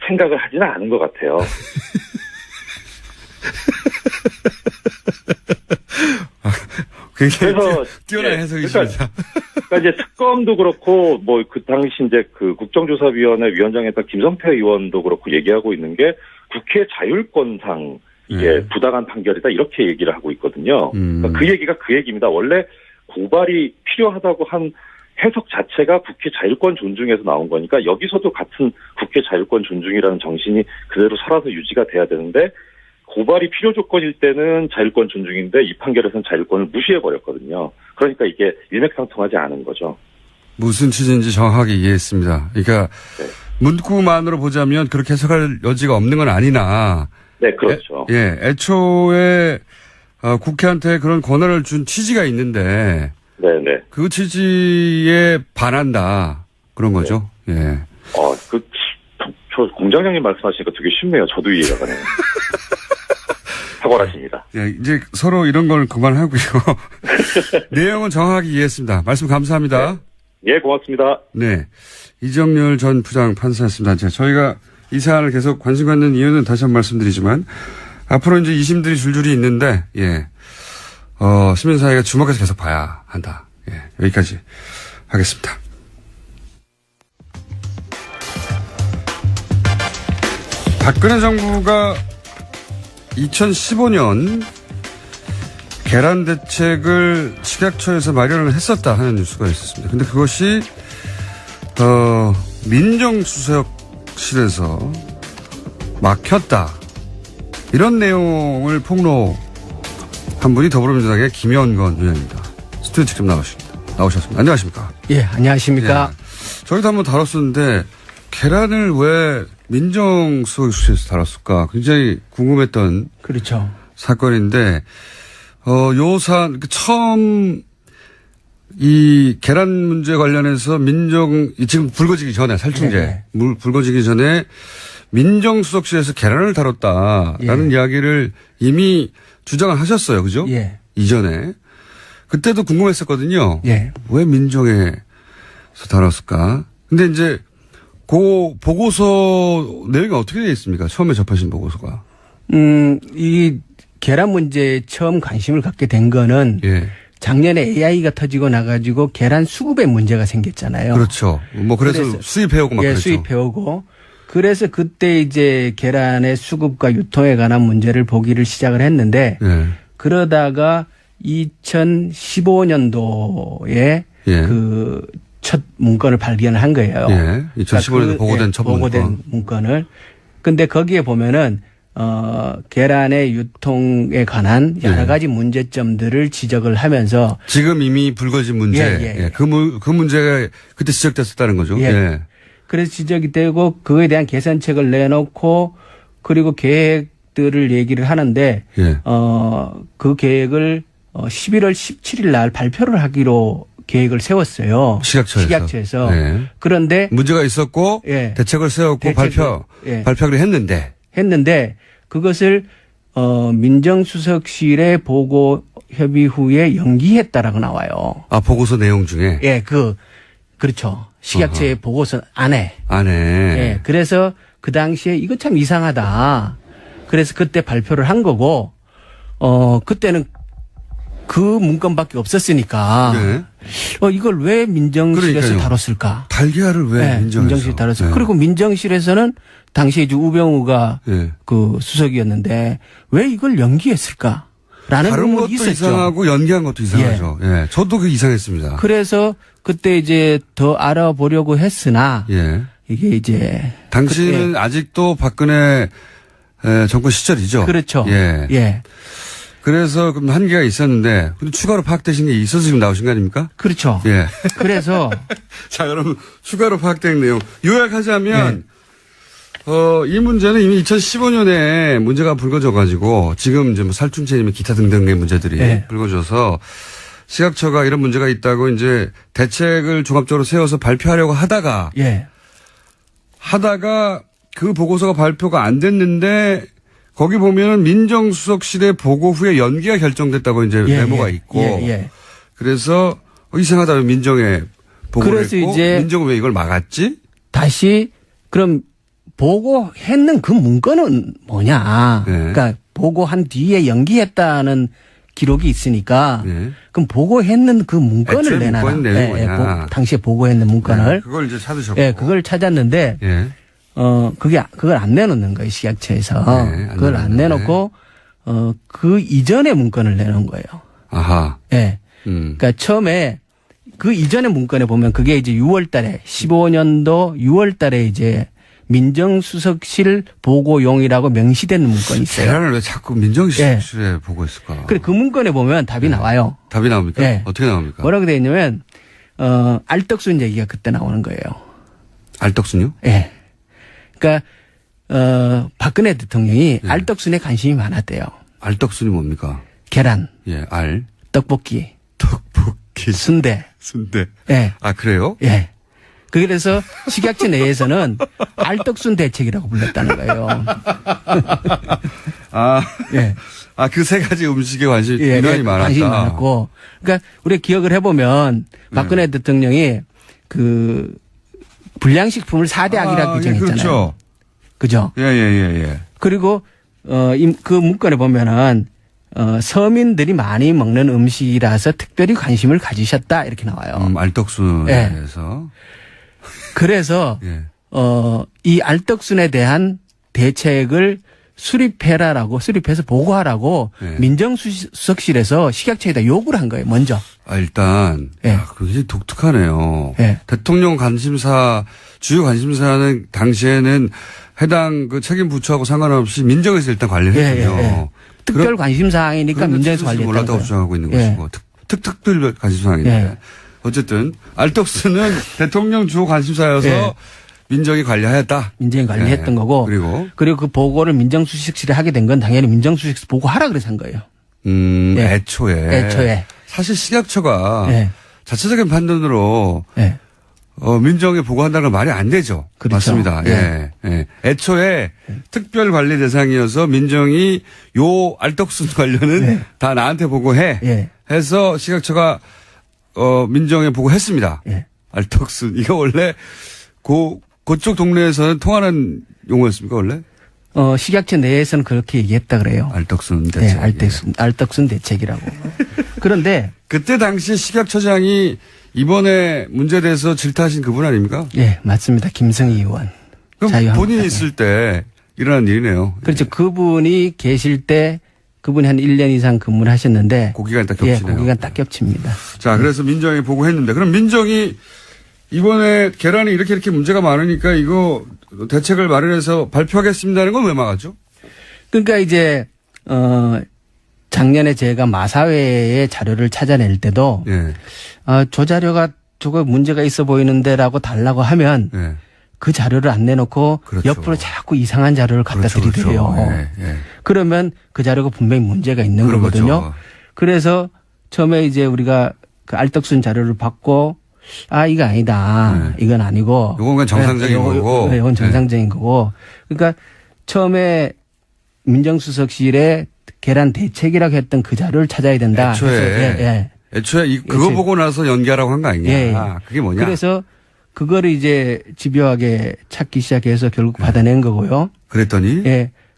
생각을 하지는 않은 것 같아요. 그래서 뛰어난 해석이십니다. 그러니까 이제 특검도 그렇고 그 당시 이제 그 국정조사위원회 위원장이었던 김성태 의원도 그렇고 얘기하고 있는 게 국회 자율권상 이게 부당한 판결이다 이렇게 얘기를 하고 있거든요. 그러니까 그 얘기가 그 얘기입니다. 원래 고발이 필요하다고 한 해석 자체가 국회 자율권 존중에서 나온 거니까 여기서도 같은 국회 자율권 존중이라는 정신이 그대로 살아서 유지가 돼야 되는데 고발이 필요 조건일 때는 자율권 존중인데 이 판결에서는 자율권을 무시해버렸거든요. 그러니까 이게 일맥상통하지 않은 거죠. 무슨 취지인지 정확하게 이해했습니다. 그러니까 네. 문구만으로 보자면 그렇게 해석할 여지가 없는 건 아니나 네, 그렇죠. 애초에 국회한테 그런 권한을 준 취지가 있는데 네네. 그 취지에 반한다 그런 거죠. 예. 저 공장장님 말씀하시니까 되게 쉽네요. 저도 이해가 가네요. 탁월하십니다. 예, 이제 서로 이런 걸 그만하고요. 내용은 정확하게 이해했습니다. 말씀 감사합니다. 네. 예, 고맙습니다. 네. 이정열 전 부장 판사였습니다. 저희가 이 사안을 계속 관심 갖는 이유는 다시 한번 말씀드리지만 앞으로 이제 2심들이 줄줄이 있는데 시민사회가 주목해서 계속 봐야 한다. 예, 여기까지 하겠습니다. 박근혜 정부가 2015년 계란 대책을 식약처에서 마련을 했었다 하는 뉴스가 있었습니다. 근데 그것이 민정수석실에서 막혔다. 이런 내용을 폭로한 분이 더불어민주당의 김현건 의원입니다. 스튜디오 직접 나오셨습니다. 안녕하십니까? 예, 안녕하십니까? 예. 저희도 한번 다뤘었는데 계란을 왜 민정수석실에서 다뤘을까? 굉장히 궁금했던 그렇죠. 사건인데 처음 이 계란 문제 관련해서 지금 불거지기 전에 살충제 불거지기 전에 민정수석실에서 계란을 다뤘다라는 이야기를 이미 주장을 하셨어요, 그죠? 예. 이전에 그때도 궁금했었거든요. 예. 왜 민정에서 다뤘을까? 근데 이제 그 보고서 내용이 어떻게 되어 있습니까? 처음에 접하신 보고서가. 이 계란 문제에 처음 관심을 갖게 된 거는 작년에 AI가 터지고 나가지고 계란 수급에 문제가 생겼잖아요. 그렇죠. 그래서 수입해오고 막 그랬죠. 수입해오고. 그래서 그때 이제 계란의 수급과 유통에 관한 문제를 보기를 시작을 했는데 그러다가 2015년도에 그 첫 문건을 발견을 한 거예요. 2015년에 보고된 첫 문건을. 근데 거기에 보면은 계란의 유통에 관한 여러 가지 문제점들을 지적을 하면서 지금 이미 불거진 문제, 그 문제가 그때 지적됐었다는 거죠. 그래서 지적이 되고 그거에 대한 개선책을 내놓고 그리고 계획들을 얘기를 하는데 그 계획을 11월 17일 날 발표를 하기로 계획을 세웠어요. 식약처에서. 그런데 문제가 있었고 대책을 세웠고 발표를 했는데 그것을 민정수석실에 보고 협의 후에 연기했다라고 나와요. 아, 보고서 내용 중에? 그렇죠. 식약처의 보고서 안에. 그래서 그 당시에 이거 참 이상하다. 그래서 그때 발표를 한 거고, 그때는 그 문건밖에 없었으니까, 이걸 왜 민정실에서 다뤘을까? 달걀을 왜 민정실에 다뤘을까? 그리고 민정실에서는 당시에 이제 우병우가 그 수석이었는데 왜 이걸 연기했을까? 라는 다른 것도 있었죠. 이상하고 연기한 것도 이상하죠. 저도 그 이상했습니다. 그래서 그때 이제 더 알아보려고 했으나 이게 이제 당시는 아직도 박근혜 정권 시절이죠. 그렇죠. 그래서 그럼 한계가 있었는데 근데 추가로 파악되신 게 있어서 지금 나오신 거 아닙니까? 그렇죠. 그래서 자, 여러분 추가로 파악된 내용 요약하자면 이 문제는 이미 2015년에 문제가 불거져 가지고 지금 이제 살충제나 기타 등등의 문제들이 불거져서 식약처가 이런 문제가 있다고 이제 대책을 종합적으로 세워서 발표하려고 하다가 그 보고서가 발표가 안 됐는데 거기 보면은 민정수석실의 보고 후에 연기가 결정됐다고 이제 메모가 있고 그래서 이상하다 왜 민정에 보고를 그래서 했고 이제 민정은 왜 이걸 막았지? 다시 그럼 보고했는 그 문건은 뭐냐? 그러니까 보고한 뒤에 연기했다는 기록이 있으니까 그럼 보고했는 그 문건을 내놔라. 당시에 당시에 보고했는 문건을 그걸 이제 찾으셨고 그걸 찾았는데 그걸 안 내놓는 거예요, 식약처에서. 네, 그걸 안 내놓고, 그 이전에 문건을 내놓은 거예요. 아하. 예. 그러니까 처음에 그 이전의 문건에 보면 그게 이제 6월 달에 15년도 6월 달에 이제 민정수석실 보고용이라고 명시되는 문건이 있어요. 계란을 왜 자꾸 민정수석실에 보고 있을까? 그래, 그 문건에 보면 답이 나와요. 답이 나옵니까? 네. 어떻게 나옵니까? 뭐라고 되어 있냐면, 알떡순 얘기가 그때 나오는 거예요. 알떡순요? 예. 그러니까, 박근혜 대통령이 알떡순에 관심이 많았대요. 알떡순이 뭡니까? 계란, 예, 떡볶이, 순대. 순대. 예. 아, 그래요? 예. 그래서 식약처 내에서는 알떡순 대책이라고 불렀다는 거예요. 아, 예. 아, 그 세 가지 음식에 관심이 예, 굉장히 많았다. 관심이 많았고. 그러니까 우리가 기억을 해보면 박근혜 대통령이 그 불량식품을 4대 악이라고 규정했잖아요. 그렇죠. 그죠? 예. 그리고 그 문건에 보면은 서민들이 많이 먹는 음식이라서 특별히 관심을 가지셨다 이렇게 나와요. 알떡순에 예. 대해서. 그래서 예. 이 알떡순에 대한 대책을 수립해서 보고하라고 예. 민정수석실에서 식약처에다 요구를 한 거예요. 먼저. 아, 일단 예. 그게 독특하네요. 예. 대통령 관심사 주요 관심사는 당시에는 해당 그 책임 부처하고 상관없이 민정에서 일단 관리를 했군요. 예. 특별 관심 사항이니까 민정에서 관리했다는 몰랐다고 거예요. 주장하고 있는 예. 것이고 특별 관심 사항인데 예. 어쨌든 알떡스는 대통령 주요 관심사여서 예. 민정이 관리하였다. 민정이 관리했던 예. 거고 그리고 그 보고를 민정수석실에 하게 된 건 당연히 민정수석실 보고하라 그래서 한 거예요. 예. 애초에 사실 식약처가 예. 자체적인 판단으로 예. 민정에 보고한다는 건 말이 안 되죠. 그렇죠. 맞습니다. 예. 애초에 특별 관리 대상이어서 민정이 요 알떡순 관련은 다 나한테 보고해. 해서 식약처가 민정에 보고했습니다. 알떡순. 이거 원래 그쪽 동네에서는 통하는 용어였습니까, 원래? 식약처 내에서는 그렇게 얘기했다 그래요. 알떡순 대책. 알떡순 대책이라고. 그런데 그때 당시 식약처장이 이번에 문제에 대해서 질타하신 그분 아닙니까? 예, 맞습니다. 김성희 의원. 그럼 본인이 있을 때 일어난 일이네요. 그렇죠. 그분이 계실 때 그분이 한 1년 이상 근무를 하셨는데. 고기간 딱 겹치네요. 예, 고기간 딱 겹칩니다. 자, 그래서 민정에 보고했는데 그럼 민정이 이번에 계란이 이렇게 문제가 많으니까 이거 대책을 마련해서 발표하겠습니다는 건 왜 막았죠? 그러니까 이제 작년에 제가 마사회의 자료를 찾아낼 때도 저 자료가 저거 문제가 있어 보이는데라고 달라고 하면 그 자료를 안 내놓고 옆으로 자꾸 이상한 자료를 갖다 드리대요. 그러면 그 자료가 분명히 문제가 있는 거거든요. 그래서 처음에 이제 우리가 그 알떡순 자료를 받고 이거 아니다. 이건 아니고. 이건 그냥 정상적인 거고. 이건 정상적인 거고. 그러니까 처음에 민정수석실에 계란 대책이라고 했던 그 자료를 찾아야 된다. 애초에 그거 보고 나서 연기하라고 한 거 아니냐. 그게 뭐냐. 그래서 그거를 이제 집요하게 찾기 시작해서 결국 받아낸 거고요. 그랬더니?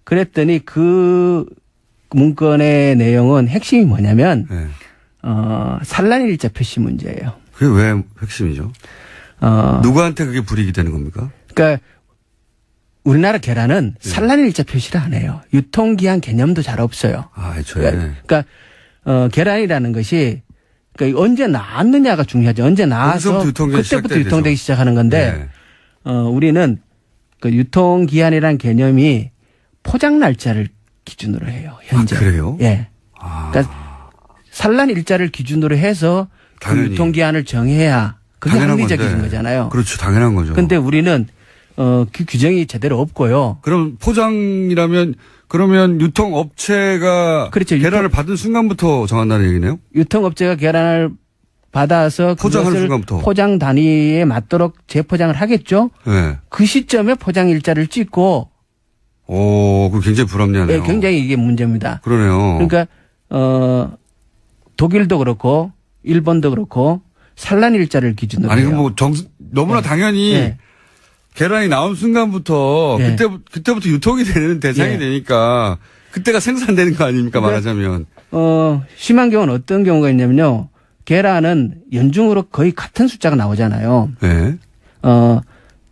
그랬더니 그 문건의 내용은 핵심이 뭐냐면 산란일자 표시 문제예요. 그게 왜 핵심이죠? 누구한테 그게 불이익이 되는 겁니까? 그러니까 우리나라 계란은 산란일자 표시를 안 해요. 유통기한 개념도 잘 없어요. 애초에. 그러니까 계란이라는 것이 그러니까 언제 나왔느냐가 중요하죠. 언제 나와서 그때부터 유통되기 시작하는 건데 우리는 그 유통기한이라는 개념이 포장 날짜를 기준으로 해요. 현재. 그래요? 예. 그러니까 산란일자를 기준으로 해서 그 유통기한을 정해야 그게 합리적인 거잖아요. 그렇죠. 당연한 거죠. 그런데 우리는 그 규정이 제대로 없고요. 그럼 포장이라면 그러면 유통업체가 그렇죠. 계란을 받은 순간부터 정한다는 얘기네요? 유통업체가 계란을 받아서 포장하는 순간부터. 포장 단위에 맞도록 재포장을 하겠죠. 그 시점에 포장 일자를 찍고. 그거 굉장히 불합리하네요. 굉장히 이게 문제입니다. 그러네요. 그러니까 독일도 그렇고 일본도 그렇고 산란 일자를 기준으로 아니 해요. 뭐 너무나 당연히 계란이 나온 순간부터 그때부터 유통이 되는 대상이 되니까 그때가 생산되는 거 아닙니까? 말하자면. 심한 경우는 어떤 경우가 있냐면요. 계란은 연중으로 거의 같은 숫자가 나오잖아요.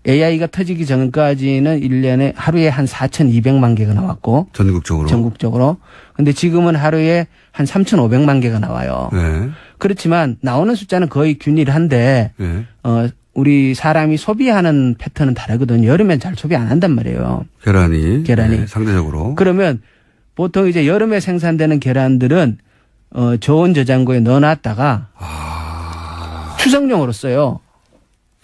AI가 터지기 전까지는 1년에 하루에 한 4,200만 개가 나왔고. 전국적으로. 근데 지금은 하루에 한 3,500만 개가 나와요. 네. 그렇지만 나오는 숫자는 거의 균일한데, 네. 우리 사람이 소비하는 패턴은 다르거든요. 여름엔 잘 소비 안 한단 말이에요. 계란이. 네, 상대적으로. 그러면 보통 이제 여름에 생산되는 계란들은 저온 저장고에 넣어놨다가 추석용으로 써요.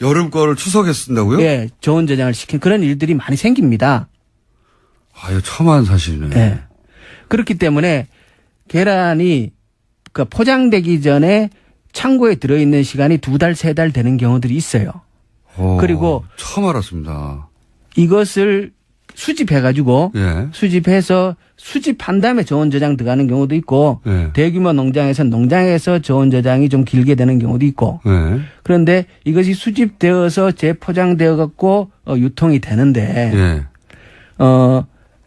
여름 거를 추석에 쓴다고요? 예, 저온 저장을 시킨 그런 일들이 많이 생깁니다. 이거 처음 하는 사실이네. 네. 그렇기 때문에 계란이 포장되기 전에 창고에 들어있는 시간이 2달, 3달 되는 경우들이 있어요. 그리고 처음 알았습니다. 이것을 수집해가지고 수집해서 수집한 다음에 저온 저장 들어가는 경우도 있고 대규모 농장에서 저온 저장이 좀 길게 되는 경우도 있고 그런데 이것이 수집되어서 재포장되어 갖고 유통이 되는데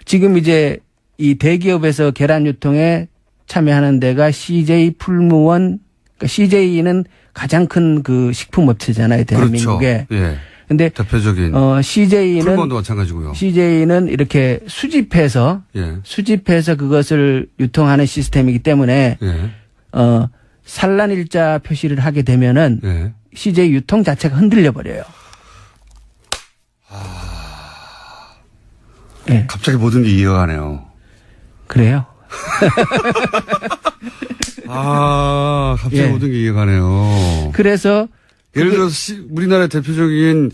지금 이제 이 대기업에서 계란 유통에 참여하는 데가 CJ 풀무원, 그러니까 CJ는 가장 큰 그 식품업체잖아요, 대한민국에. 그렇죠. 근데 대표적인 CJ는 풀무원도 마찬가지고요. CJ는 이렇게 수집해서 그것을 유통하는 시스템이기 때문에 산란일자 표시를 하게 되면은 CJ 유통 자체가 흔들려 버려요. 갑자기 모든 게 이해가 가네요. 그래요? 갑자기 모든 게 이해가 가네요. 그래서 예를 들어서 우리나라의 대표적인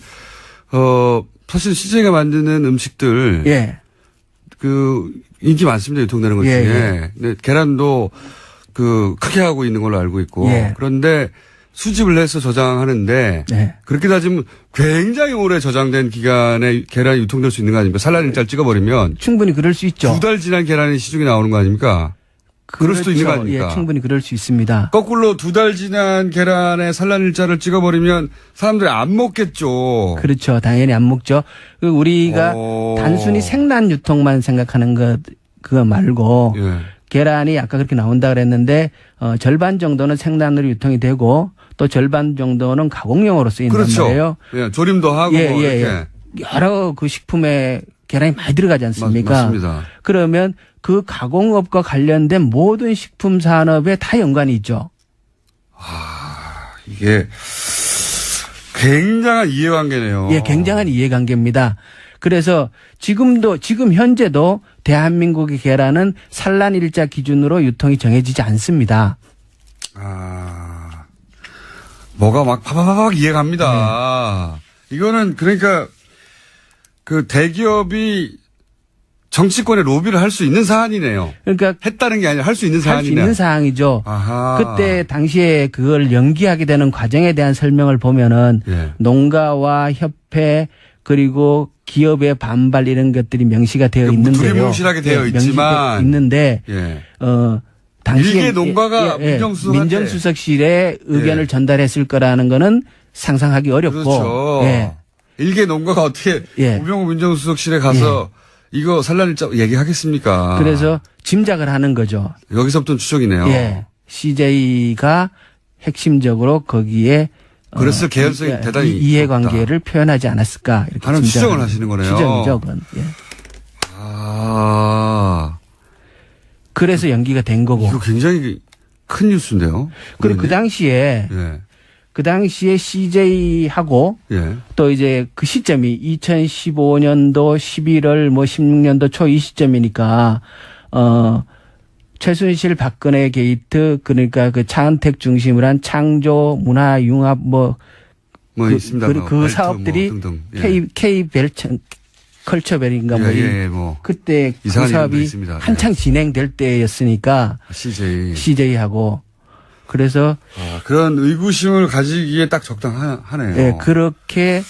사실 CJ가 만드는 음식들 그 인기 많습니다. 유통되는 것 중에. 근데 계란도 크게 하고 있는 걸로 알고 있고 그런데 수집을 해서 저장하는데 그렇게 따지면 굉장히 오래 저장된 기간에 계란이 유통될 수 있는 거 아닙니까? 산란일자를 찍어버리면 충분히 그럴 수 있죠. 2달 지난 계란이 시중에 나오는 거 아닙니까? 그럴 수도 있는 거 아닙니까? 충분히 그럴 수 있습니다. 거꾸로 2달 지난 계란에 산란일자를 찍어버리면 사람들이 안 먹겠죠. 그렇죠. 당연히 안 먹죠. 우리가 단순히 생란 유통만 생각하는 그거 말고 계란이 아까 그렇게 나온다 그랬는데 절반 정도는 생란으로 유통이 되고 또 절반 정도는 가공용으로 쓰인단 말이에요. 조림도 하고 이렇게. 여러 그 식품에 계란이 많이 들어가지 않습니까? 맞습니다. 그러면 그 가공업과 관련된 모든 식품 산업에 다 연관이 있죠. 이게 굉장한 이해관계네요. 굉장한 이해관계입니다. 그래서 지금 현재도 대한민국의 계란은 산란일자 기준으로 유통이 정해지지 않습니다. 뭐가 막 파파파박 이해갑니다. 이거는 그러니까 그 대기업이 정치권에 로비를 할 수 있는 사안이네요. 그러니까 했다는 게 아니라 할 수 있는 사안이네요. 할 수 있는 사항이죠. 그때 당시에 그걸 연기하게 되는 과정에 대한 설명을 보면은 농가와 협회 그리고 기업의 반발 이런 것들이 명시가 되어 있는데요. 두리뭉실하게 되어 있지만 있는데 당시에 일개 농가가 민정수석실에 의견을 전달했을 거라는 거는 상상하기 어렵고. 그렇죠. 일개 농가가 어떻게 우병우 민정수석실에 가서 이거 산란일자 얘기하겠습니까? 그래서 짐작을 하는 거죠. 여기서부터는 추정이네요. CJ가 핵심적으로 거기에 그래서 개연성이 대단히 이해관계를 표현하지 않았을까 이렇게 하는 추정을 하시는 거네요. 추정이죠, 그건. 그래서 연기가 된 거고. 이거 굉장히 큰 뉴스인데요. 그리고 그 당시에 CJ하고 또 이제 그 시점이 2015년도 11월 16년도 초 이 시점이니까 최순실 박근혜 게이트 그러니까 그 차은택 중심으로 한 창조 문화 융합 있습니다. 그 사업들이 K 컬처벨인가 그때 그 사업이 한창 진행될 때였으니까 CJ하고 그래서 그런 의구심을 가지기에 딱 적당하네요. 그렇게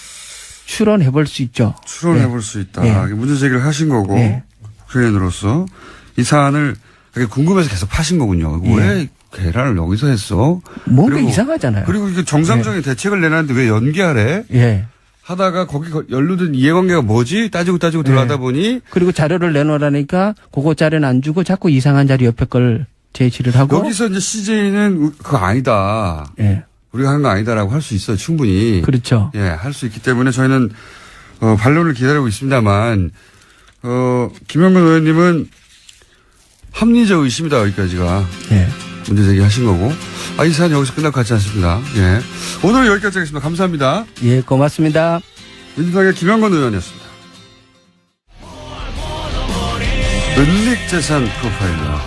추론해 볼 수 있죠. 추론해 볼 수 있다. 문제 제기를 하신 거고 국회의원으로서 이 사안을 궁금해서 계속 파신 거군요. 왜 계란을 여기서 했어? 뭔가 이상하잖아요. 그리고 이게 정상적인 대책을 내놨는데 왜 연기하래? 하다가 거기 연루된 이해관계가 뭐지? 따지고 들어가다 보니 그리고 자료를 내놓으라니까 그거 자료는 안 주고 자꾸 이상한 자료 옆에 걸 제시를 하고 여기서 이제 CJ는 그거 아니다. 우리가 하는 거 아니다라고 할 수 있어요. 충분히. 그렇죠. 할 수 있기 때문에 저희는 반론을 기다리고 있습니다만, 김영건 의원님은 합리적 의심이다, 여기까지가. 예. 문제 제기하신 거고. 이 사안 여기서 끝날 것 같지 않습니다. 예. 오늘 여기까지 하겠습니다. 감사합니다. 예, 고맙습니다. 민주당의 김영건 의원이었습니다. 은닉재산 프로파일러.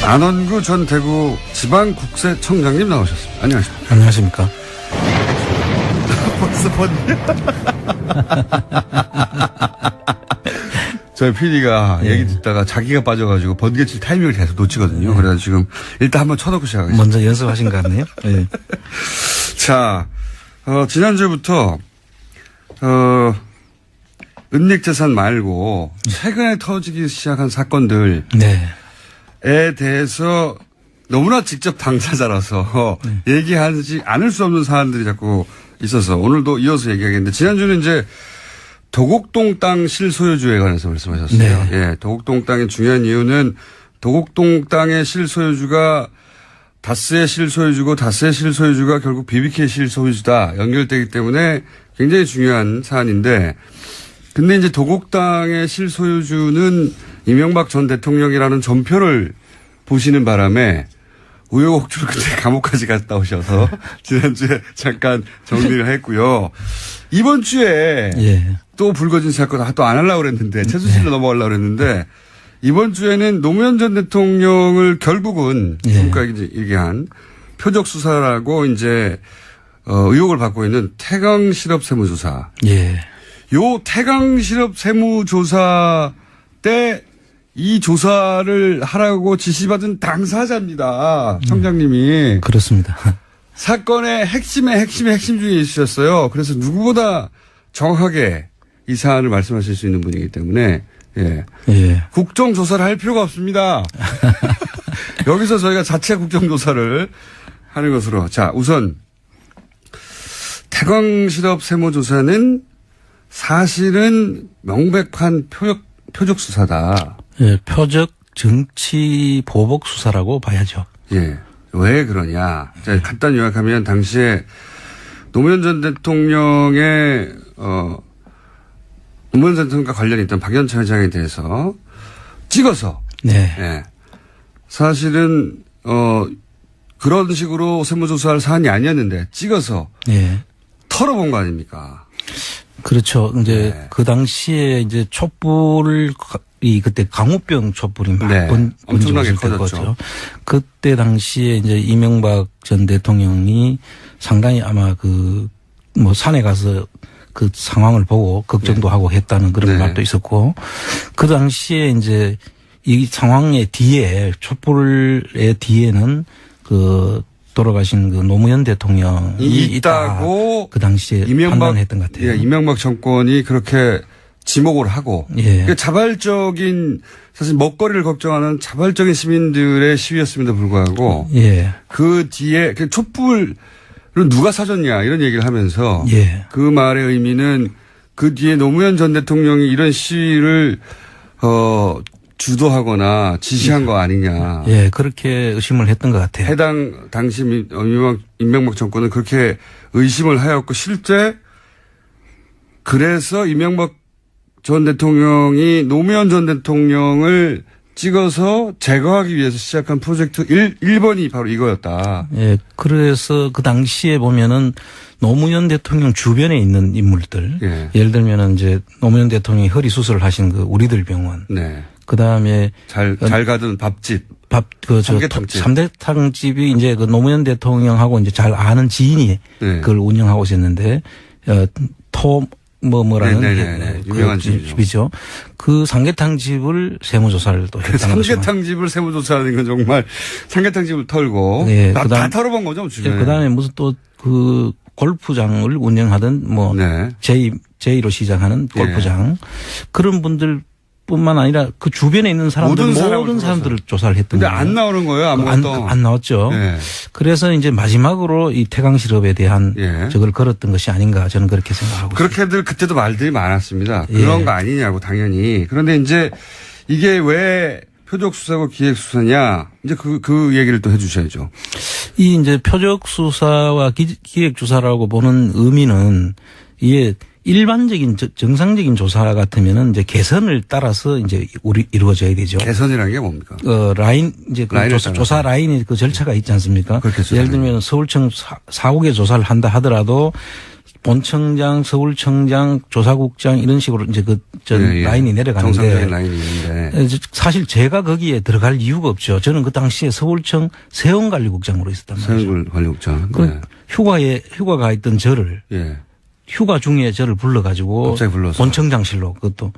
안원구 전 대구 지방국세청장님 나오셨습니다. 안녕하십니까. 안녕하십니까. 벌써 번네. 저희 PD가 얘기 듣다가 자기가 빠져가지고 번개칠 타이밍을 계속 놓치거든요. 그래서 지금 일단 한번 쳐놓고 시작하겠습니다. 먼저 연습하신 것 같네요. 네. 자, 지난주부터, 은닉재산 말고 최근에 터지기 시작한 사건들에 대해서 너무나 직접 당사자라서 얘기하지 않을 수 없는 사안들이 자꾸 있어서 오늘도 이어서 얘기하겠는데 지난주는 이제 도곡동 땅 실소유주에 관해서 말씀하셨어요. 네. 예, 도곡동 땅의 중요한 이유는 도곡동 땅의 실소유주가 다스의 실소유주고 다스의 실소유주가 결국 BBK의 실소유주다 연결되기 때문에 굉장히 중요한 사안인데 근데 이제 도곡 땅의 실소유주는 이명박 전 대통령이라는 전표를 보시는 바람에 우여곡절 끝에 감옥까지 갔다 오셔서 지난주에 잠깐 정리를 했고요. 이번 주에 또 불거진 사건 또 안 하려고 그랬는데 최순실로 넘어가려고 그랬는데 이번 주에는 노무현 전 대통령을 결국은 지금까지 얘기한 표적 수사라고 이제 의혹을 받고 있는 태강 실업 세무조사. 요 태강 실업 세무조사 때 이 조사를 하라고 지시받은 당사자입니다. 청장님이. 그렇습니다. 사건의 핵심 중에 있으셨어요. 그래서 누구보다 정확하게 이 사안을 말씀하실 수 있는 분이기 때문에 국정조사를 할 필요가 없습니다. 여기서 저희가 자체 국정조사를 하는 것으로. 자, 우선 태광실업 세무조사는 사실은 명백한 표적 수사다. 표적 정치 보복 수사라고 봐야죠. 왜 그러냐. 자, 간단히 요약하면 당시에 노무현 전 대통령의 노무현 전 대통령과 관련이 있던 박연차 회장에 대해서 찍어서 사실은 그런 식으로 세무조사할 사안이 아니었는데 찍어서 털어본 거 아닙니까? 그렇죠. 이제 그 당시에 이제 촛불을 그때 강우병 촛불이 막 엄청나게 커졌죠. 그때 당시에 이제 이명박 전 대통령이 상당히 아마 산에 가서 그 상황을 보고 걱정도 하고 했다는 그런 말도 있었고 그 당시에 이제 이 상황의 뒤에 촛불의 뒤에는 돌아가신 노무현 대통령이 있다고 그 당시에 판단했던 것 같아요. 이명박 정권이 그렇게 지목을 하고 자발적인 사실 먹거리를 걱정하는 자발적인 시민들의 시위였음에도 불구하고 그 뒤에 촛불을 누가 사줬냐 이런 얘기를 하면서 그 말의 의미는 그 뒤에 노무현 전 대통령이 이런 시위를 주도하거나 지시한 거 아니냐. 그렇게 의심을 했던 것 같아요. 해당 당시 이명박 정권은 그렇게 의심을 하였고 실제 그래서 이명박 전 대통령이 노무현 전 대통령을 찍어서 제거하기 위해서 시작한 프로젝트 1번이 바로 이거였다. 그래서 그 당시에 보면은 노무현 대통령 주변에 있는 인물들. 예를 들면은 이제 노무현 대통령이 허리 수술을 하신 우리들 병원. 그 다음에. 잘 가던 밥집. 삼계탕집이 이제 노무현 대통령하고 이제 잘 아는 지인이 그걸 운영하고 있었는데, 유명한 집이죠. 그 삼계탕집을 세무조사를 또 했다는 거죠. 삼계탕집을 세무조사하는 건 정말 삼계탕집을 털고 다 털어본 거죠. 그다음에 무슨 또 골프장을 운영하던 제2로 시작하는 골프장 그런 분들 뿐만 아니라 그 주변에 있는 사람들 모든 사람들을 조사를 했던 거예요. 근데 거예요. 안 나오는 거예요. 아무것도. 안 나왔죠. 그래서 이제 마지막으로 이 태강실업에 대한 저걸 걸었던 것이 아닌가 저는 그렇게 생각하고 있습니다. 그렇게들 그때도 말들이 많았습니다. 그런 거 아니냐고 당연히. 그런데 이제 이게 왜 표적 수사고 기획 수사냐 이제 그 얘기를 또 해주셔야죠. 이 이제 표적 수사와 기획 수사라고 보는 의미는 이게 일반적인 정상적인 조사 같으면은 이제 개선을 따라서 이제 이루어져야 되죠. 개선이라는 게 뭡니까? 라인 이제 그 조사 라인의 그 절차가 있지 않습니까? 예를 들면 서울청 4국의 조사를 한다 하더라도 본청장, 서울청장, 조사국장 이런 식으로 이제 라인이 내려가는데 정상적인 라인이 있는데 사실 제가 거기에 들어갈 이유가 없죠. 저는 그 당시에 서울청 세원관리국장으로 있었단 말이죠. 세원관리국장. 네. 휴가가 있던 저를 휴가 중에 저를 불러가지고 본청장실로 그것도.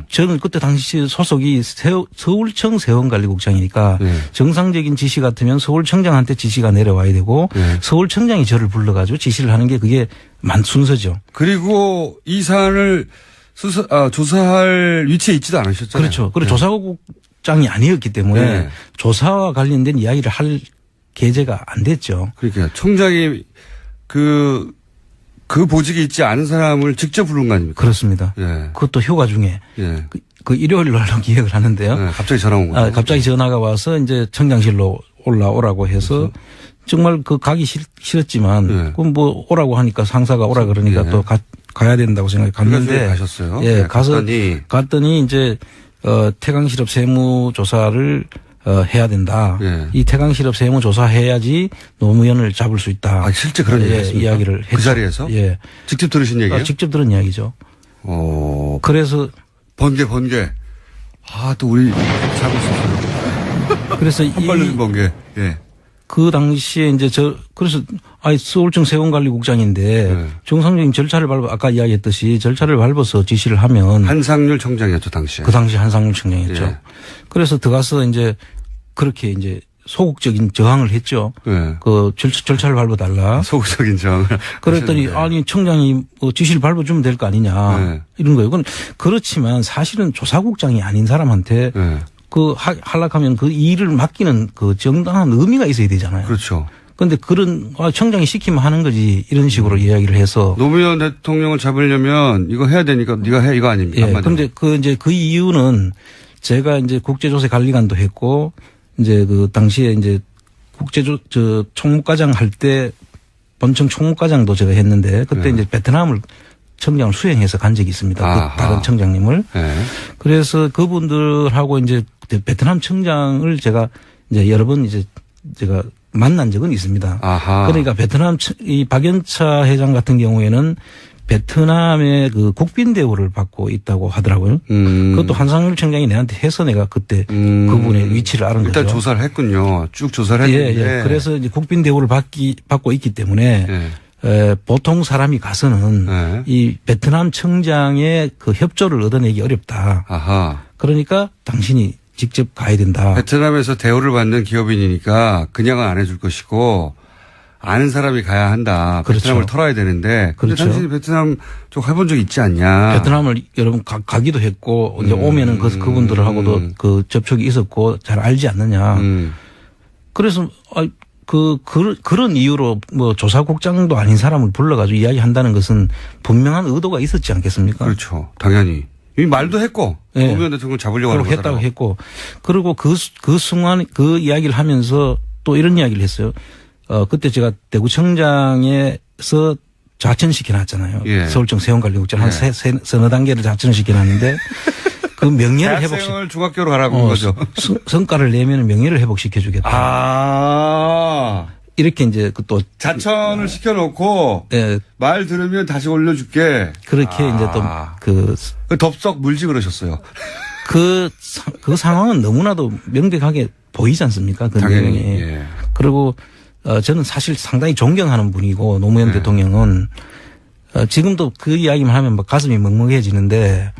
저는 그때 당시 소속이 서울청 세원관리국장이니까 정상적인 지시 같으면 서울청장한테 지시가 내려와야 되고 서울청장이 저를 불러가지고 지시를 하는 게 그게 순서죠. 그리고 이 사안을 조사할 위치에 있지도 않으셨잖아요. 그렇죠. 그리고 조사국장이 아니었기 때문에 조사와 관련된 이야기를 할 계제가 안 됐죠. 그러니까 총장이 그 보직이 있지 않은 사람을 직접 부른 거 아닙니까? 그렇습니다. 그것도 휴가 중에. 그 일요일 날로 기획을 하는데요. 갑자기 전화 온 거죠. 갑자기 전화가 와서 이제 청장실로 올라오라고 해서 정말 가기 싫었지만 그럼 뭐 오라고 하니까 상사가 오라 그러니까 또 가야 된다고 생각해 갔는데. 가셨어요? 갔더니 이제 태강실업 세무조사를 해야 된다. 이 태강실업 세무조사해야지 노무현을 잡을 수 있다. 실제 그런 이야기를 했죠. 그 자리에서? 직접 들으신 얘기예요? 직접 들은 이야기죠. 그래서 번개. 또 우리 잡을 수 있어요. 그래서 한 발로 준 번개. 그 당시에 이제 그래서 서울청 세원관리국장인데 정상적인 절차를 아까 이야기했듯이 절차를 밟아서 지시를 하면 한상률 청장이었죠 당시에. 그 당시 한상률 청장이었죠. 그래서 들어가서 이제 그렇게 이제 소극적인 저항을 했죠. 그 절차를 밟아달라. 소극적인 저항을. 그랬더니 아니 청장이 지시를 밟아주면 될 거 아니냐 이런 거예요. 그렇지만 사실은 조사국장이 아닌 사람한테 하락하면 그 일을 맡기는 그 정당한 의미가 있어야 되잖아요. 그렇죠. 그런데 청장이 시키면 하는 거지 이런 식으로 이야기를 해서 노무현 대통령을 잡으려면 이거 해야 되니까 네가 해 이거 아닙니까? 그런데 그 이유는 제가 이제 국제조사관리관도 했고 이제 그 당시에 이제 총무과장 할 때 본청 총무과장도 제가 했는데 그때 이제 베트남을 청장을 수행해서 간 적이 있습니다. 다른 청장님을. 그래서 그분들하고 이제 베트남 청장을 제가 이제 여러 번 이제 제가 만난 적은 있습니다. 그러니까 베트남 이 박연차 회장 같은 경우에는 베트남의 그 국빈 대우를 받고 있다고 하더라고요. 그것도 한상률 청장이 내한테 해서 내가 그때 그분의 위치를 알은 거죠. 일단 조사를 했군요. 쭉 조사를 했는데. 그래서 이제 국빈 대우를 받고 있기 때문에 보통 사람이 가서는 이 베트남 청장의 그 협조를 얻어내기 어렵다. 그러니까 당신이 직접 가야 된다. 베트남에서 대우를 받는 기업인이니까 그냥은 안 해줄 것이고 아는 사람이 가야 한다. 베트남을 털어야 되는데. 그런데 당신이 베트남 쪽 해본 적 있지 않냐. 베트남을 여러분 가기도 했고 이제 오면은 그분들하고도 그 접촉이 있었고 잘 알지 않느냐. 그래서 그런 이유로 뭐 조사국장도 아닌 사람을 불러가지고 이야기한다는 것은 분명한 의도가 있었지 않겠습니까? 그렇죠. 당연히. 이 말도 했고. 노무현 대통령 잡으려고 하는 했다고 했고. 그리고 그 순간 그 이야기를 하면서 또 이런 이야기를 했어요. 그때 제가 대구청장에서 자천시켜 놨잖아요. 서울청 세원관리국장 한 서너 단계를 자천시켜 놨는데 그 명예를 대학생을 중학교로 가라고 한 거죠. 성과를 내면 명예를 회복시켜 주겠다. 이렇게 이제 또 자천을 시켜놓고 말 들으면 다시 올려줄게. 그렇게 이제 또 덥석 물지 그러셨어요. 그 상황은 너무나도 명백하게 보이지 않습니까? 그 당연히. 그리고 저는 사실 상당히 존경하는 분이고 노무현 대통령은 지금도 그 이야기만 하면 막 가슴이 먹먹해지는데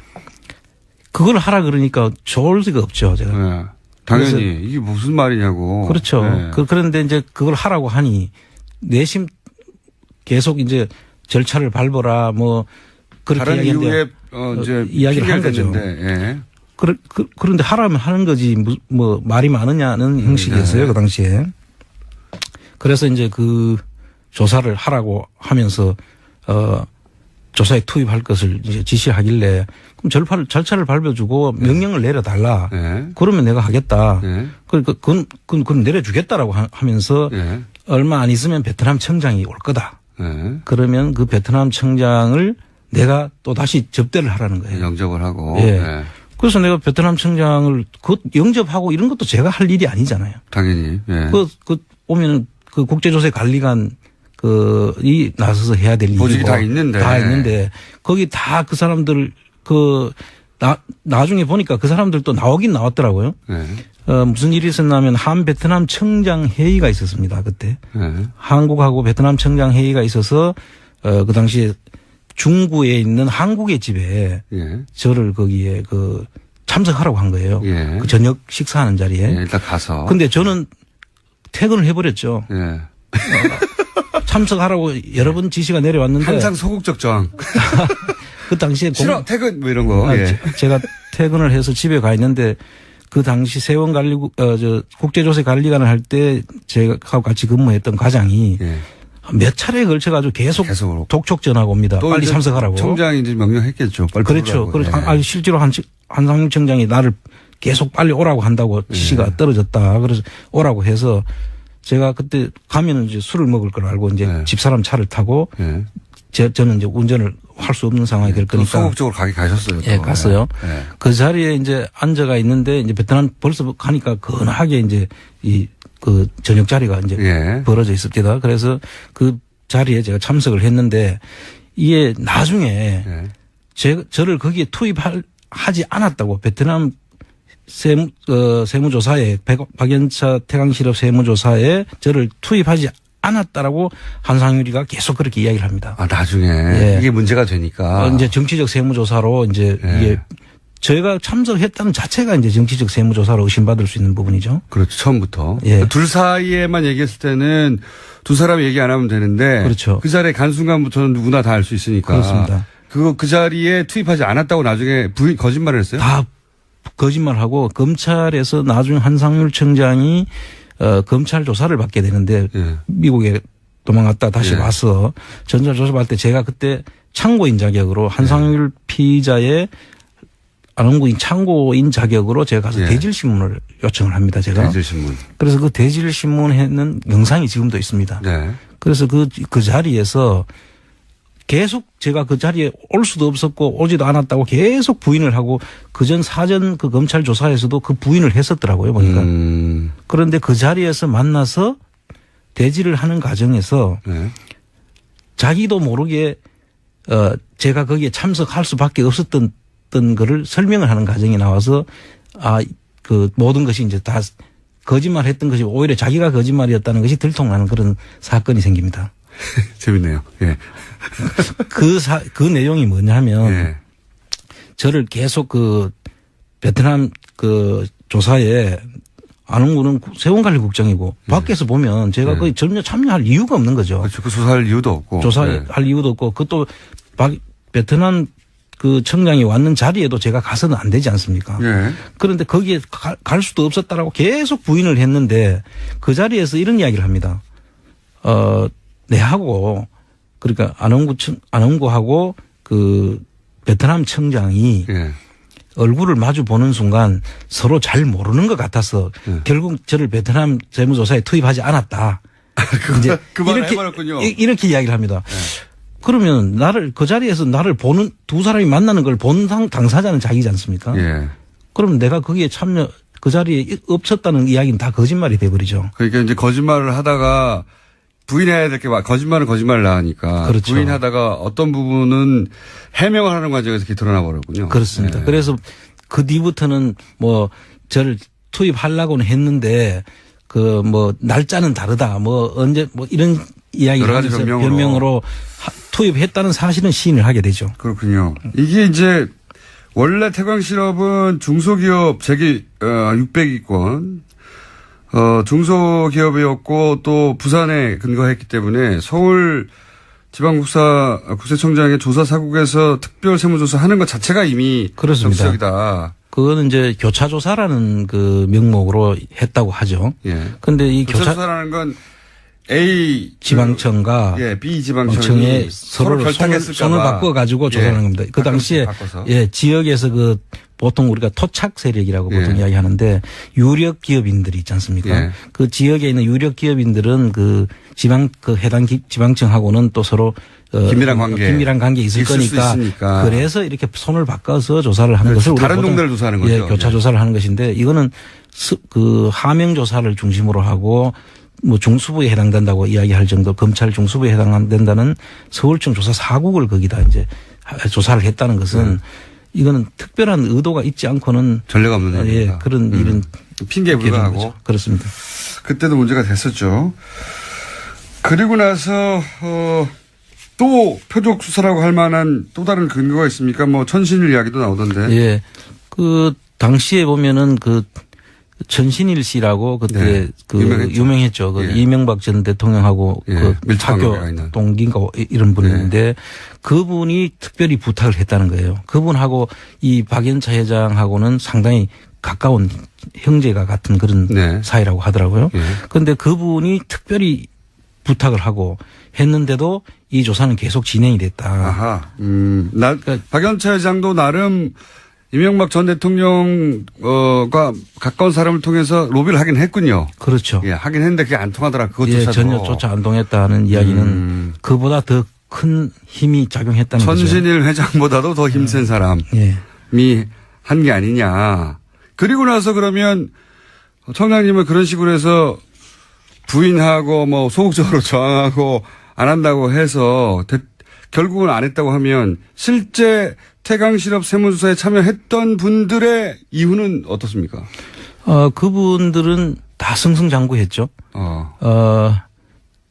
그걸 하라 그러니까 좋을 리가 없죠. 제가. 당연히 이게 무슨 말이냐고. 그렇죠. 그런데 이제 그걸 하라고 하니 내심 계속 이제 절차를 밟아라 뭐 그렇게 다른 이유에 이제 이야기를 한 거죠. 그런데 하라면 하는 거지 뭐 말이 많으냐는 형식이었어요. 그 당시에. 그래서 이제 그 조사를 하라고 하면서 조사에 투입할 것을 이제 지시하길래 그럼 절차를 밟아주고 명령을 내려달라. 그러면 내가 하겠다. 그러니까 그건 내려주겠다라고 하면서 얼마 안 있으면 베트남 청장이 올 거다. 그러면 그 베트남 청장을 내가 또 다시 접대를 하라는 거예요. 영접을 하고. 예. 네. 그래서 내가 베트남 청장을 그 영접하고 이런 것도 제가 할 일이 아니잖아요. 당연히. 예. 그 오면은 그 국제조세 관리관 이 나서서 해야 될 일이고 보직이 다 있는데 거기 다 그 사람들 나중에 보니까 그 사람들도 나오긴 나왔더라고요. 네. 무슨 일이 있었냐면 한 베트남 청장 회의가 있었습니다. 그때 네. 한국하고 베트남 청장 회의가 있어서 그 당시에 중구에 있는 한국의 집에 예. 저를 거기에 그 참석하라고 한 거예요. 예. 그 저녁 식사하는 자리에. 예, 일단 가서. 근데 저는 퇴근을 해버렸죠. 예. 참석하라고 여러 번 지시가 내려왔는데. 항상 소극적 저항. 그 당시에. 싫어, 퇴근, 뭐 이런 거. 예. 제가 퇴근을 해서 집에 가 있는데 그 당시 세원관리국, 국제조세관리관을 할 때 제가 같이 근무했던 과장이 예. 몇 차례에 걸쳐가지고 계속 독촉 전화가 옵니다. 빨리 참석하라고. 청장이 이제 명령했겠죠. 빨리 그렇죠. 부르라고. 그래서 실제로 한상윤 청장이 나를 계속 빨리 오라고 한다고 지시가 떨어졌다. 그래서 오라고 해서 제가 그때 가면은 이제 술을 먹을 걸 알고 이제 집사람 차를 타고 저는 이제 운전을 할 수 없는 상황이 될 거니까. 소극적으로 가셨어요. 예, 갔어요. 그 자리에 이제 앉아가 있는데 이제 베트남 벌써 가니까 근하게 이제 그 저녁 자리가 이제 벌어져 있습니다. 그래서 그 자리에 제가 참석을 했는데 이게 나중에 저를 거기에 투입하지 않았다고 베트남 세무조사에 박연차 태강실업 세무조사에 저를 투입하지 않았다라고 한상유리가 계속 그렇게 이야기를 합니다. 아, 나중에 이게 문제가 되니까 이제 정치적 세무조사로 이제 이게 저희가 참석했다는 자체가 이제 정치적 세무조사로 의심받을 수 있는 부분이죠. 그렇죠. 처음부터. 예. 둘 사이에만 얘기했을 때는 두 사람이 얘기 안 하면 되는데. 그렇죠. 그 자리에 간 순간부터는 누구나 다 알 수 있으니까. 그렇습니다. 그 자리에 투입하지 않았다고 나중에 거짓말을 했어요? 다 거짓말하고 검찰에서 나중에 한상률 청장이 검찰 조사를 받게 되는데 미국에 도망갔다 다시 와서 전자 조사받을 때 제가 그때 참고인 자격으로 한상률 피의자의 안원구인 참고인 자격으로 제가 가서 대질신문을 요청을 합니다. 제가. 대질신문. 그래서 그 대질신문에는 영상이 지금도 있습니다. 네. 그래서 그 자리에서 계속 제가 그 자리에 올 수도 없었고 오지도 않았다고 계속 부인을 하고 그전 사전 그 검찰 조사에서도 그 부인을 했었더라고요. 보니까. 그런데 그 자리에서 만나서 대질을 하는 과정에서 자기도 모르게 제가 거기에 참석할 수밖에 없었던 거를 설명을 하는 과정이 나와서 그 모든 것이 이제 다 거짓말 했던 것이 오히려 자기가 거짓말이었다는 것이 들통나는 그런 사건이 생깁니다. 재밌네요. 예. 그 내용이 뭐냐면 저를 계속 그 베트남 그 조사에 안흥구는 세원관리국장이고 밖에서 보면 제가 거의 전혀 참여할 이유가 없는 거죠. 그렇죠. 그 조사할 이유도 없고. 조사할 이유도 없고 그것도 베트남 그 청장이 왔는 자리에도 제가 가서는 안 되지 않습니까? 그런데 거기에 갈 수도 없었다라고 계속 부인을 했는데 그 자리에서 이런 이야기를 합니다. 내하고 그러니까 안흥구하고 그 베트남 청장이 얼굴을 마주 보는 순간 서로 잘 모르는 것 같아서 결국 저를 베트남 세무조사에 투입하지 않았다. 이제 이렇게 이야기를 합니다. 그러면 그 자리에서 나를 보는 두 사람이 만나는 걸 본 당사자는 자기지 않습니까? 그럼 내가 거기에 그 자리에 없었다는 이야기는 다 거짓말이 돼버리죠. 그러니까 이제 거짓말을 하다가 부인해야 될 게 거짓말을 나으니까. 그렇죠. 부인하다가 어떤 부분은 해명을 하는 과정에서 이렇게 드러나 버렸군요. 그렇습니다. 그래서 그 뒤부터는 뭐 저를 투입하려고는 했는데 그 뭐 날짜는 다르다 뭐 언제 뭐 이런 이야기를 하면서 변명으로 투입했다는 사실은 시인을 하게 되죠. 그렇군요. 이게 이제 원래 태광실업은 중소기업 재기 600위권 중소기업이었고 또 부산에 근거했기 때문에 서울 지방국세청장의 조사 사국에서 특별 세무조사 하는 것 자체가 이미 그렇습니다. 적시적이다. 그거는 이제 교차조사라는 그 명목으로 했다고 하죠. 그런데 이 교차조사라는 건 A 지방청과 B 지방청이 서로 손을 바꿔 가지고 조사하는 겁니다. 그 당시에 지역에서 그 보통 우리가 토착 세력이라고 예. 보통 이야기하는데 유력 기업인들이 있지 않습니까? 예. 그 지역에 있는 유력 기업인들은 그 해당 지방청하고는 또 서로 긴밀한 관계 있을 있을 수 거니까 있으니까. 그래서 이렇게 손을 바꿔서 조사를 하는 것을 다른 우리가 동네를 조사하는 거죠. 예, 교차 조사를 하는 것인데 이거는 그 하명 조사를 중심으로 하고 뭐 중수부에 해당된다고 이야기할 정도 검찰 중수부에 해당된다는 서울청 조사 4국을 거기다 이제 조사를 했다는 것은 이거는 특별한 의도가 있지 않고는 전례가 없는 예, 일이다. 그런 일은 핑계에 불과하고 거죠. 그렇습니다. 그때도 문제가 됐었죠. 그리고 나서 또 표적 수사라고 할 만한 또 다른 근거가 있습니까? 뭐 천신일 이야기도 나오던데. 예, 그 당시에 보면은 그 천신일 씨라고 그때 네. 그 유명했죠. 그 예. 이명박 전 대통령하고 예. 그 밀착 학교 관계가 있는. 동기인가 이런 분인데 그분이 특별히 부탁을 했다는 거예요. 그분하고 이 박연차 회장하고는 상당히 가까운 형제가 같은 그런 네. 사이라고 하더라고요. 예. 그런데 그분이 특별히 부탁을 하고 했는데도 이 조사는 계속 진행이 됐다. 아하. 그러니까 박연차 회장도 나름 이명박 전 대통령과 가까운 사람을 통해서 로비를 하긴 했군요. 그렇죠. 예, 하긴 했는데 그게 안 통하더라. 그것조차도. 예, 전혀 쫓아 안 동했다는 이야기는 그보다 더 큰 힘이 작용했다는 거죠. 천신일 회장보다도 더 힘센 사람이 예. 한 게 아니냐. 그리고 나서 그러면 청장님은 그런 식으로 해서 부인하고 뭐 소극적으로 저항하고 안 한다고 해서 결국은 안 했다고 하면 실제 태강실업 세무조사에 참여했던 분들의 이유는 어떻습니까? 그분들은 다 승승장구했죠.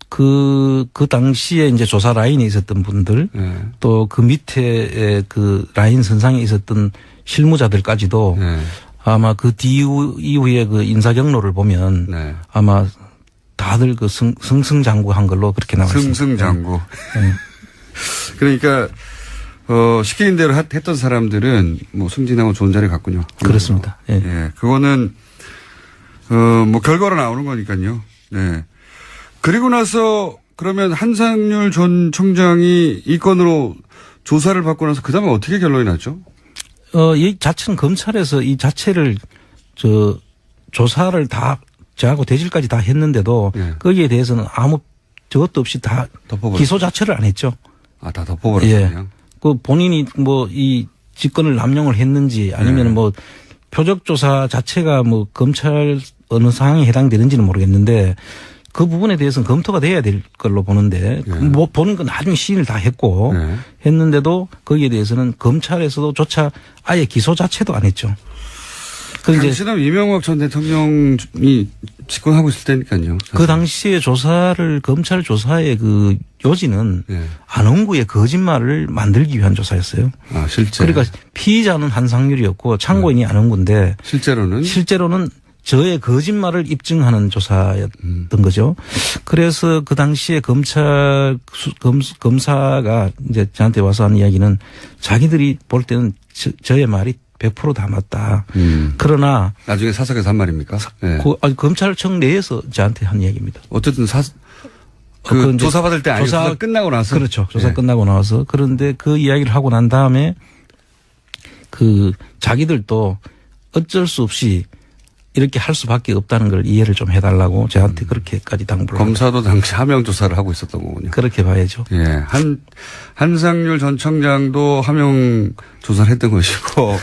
그 당시에 이제 조사 라인에 있었던 분들 네. 또 그 밑에 그 라인 선상에 있었던 실무자들까지도 네. 아마 그 이후에 그 인사 경로를 보면 네. 아마 다들 그 승승장구한 걸로 그렇게 나와 있습니다. 승승장구. 네. 그러니까 시키는 대로 했던 사람들은 뭐 승진하고 좋은 자리 갔군요. 그렇습니다. 예. 예. 그거는 뭐 결과로 나오는 거니까요. 네. 그리고 나서 그러면 한상률 전 청장이 이 건으로 조사를 받고 나서 그다음에 어떻게 결론이 났죠? 이 자체는 검찰에서 이 자체를 조사를 다 저하고 대질까지 다 했는데도 예. 거기에 대해서는 아무 저것도 없이 다 기소 자체를 안 했죠. 아, 다 덮어버렸어요. 예. 그냥. 그 본인이 뭐 이 직권을 남용을 했는지 아니면 네. 뭐 표적 조사 자체가 뭐 검찰 어느 상황에 해당되는지는 모르겠는데 그 부분에 대해서는 검토가 돼야 될 걸로 보는데 네. 뭐 보는 건 나중에 시인을 다 했고 네. 했는데도 거기에 대해서는 검찰에서도조차 아예 기소 자체도 안 했죠. 당시는 이명박 전 대통령이 집권하고 있을 때니까요. 사실. 그 당시에 조사를 검찰 조사의 그 요지는 네. 안홍구의 거짓말을 만들기 위한 조사였어요. 아, 실제. 그러니까 피의자는 한상률이었고 참고인이 안홍구인데 실제로는 저의 거짓말을 입증하는 조사였던 거죠. 그래서 그 당시에 검사가 이제 저한테 와서 하는 이야기는 자기들이 볼 때는 저의 말이 100% 다 맞다. 그러나 나중에 사석에서 한 말입니까? 네. 검찰청 내에서 저한테 한 이야기입니다. 어쨌든 조사받을 때 아니고 조사 끝나고 나서. 그렇죠. 조사 네. 끝나고 나서. 그런데 그 이야기를 하고 난 다음에 그 자기들도 어쩔 수 없이 이렇게 할 수밖에 없다는 걸 이해를 좀 해달라고 저한테 그렇게까지 당부를. 검사도 당시 하명 조사를 하고 있었던 거군요. 그렇게 봐야죠. 예. 한상률 전 청장도 하명 조사를 했던 것이고,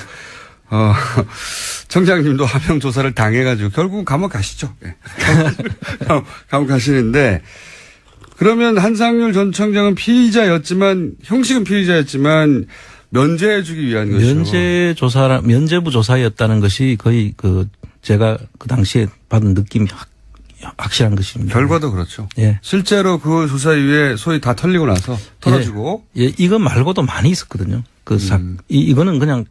청장님도 하명 조사를 당해가지고 결국은 감옥 가시죠. 예. 감옥 가시는데, 그러면 한상률 전 청장은 피의자였지만, 형식은 피의자였지만, 면제해주기 위한 것이죠. 면제부 조사였다는 것이 거의 제가 그 당시에 받은 느낌이 확실한 것입니다. 결과도 그렇죠. 예. 실제로 그 조사 이후에 소위 다 털리고 나서 털어주고. 예, 이거 말고도 많이 있었거든요. 이거는 그냥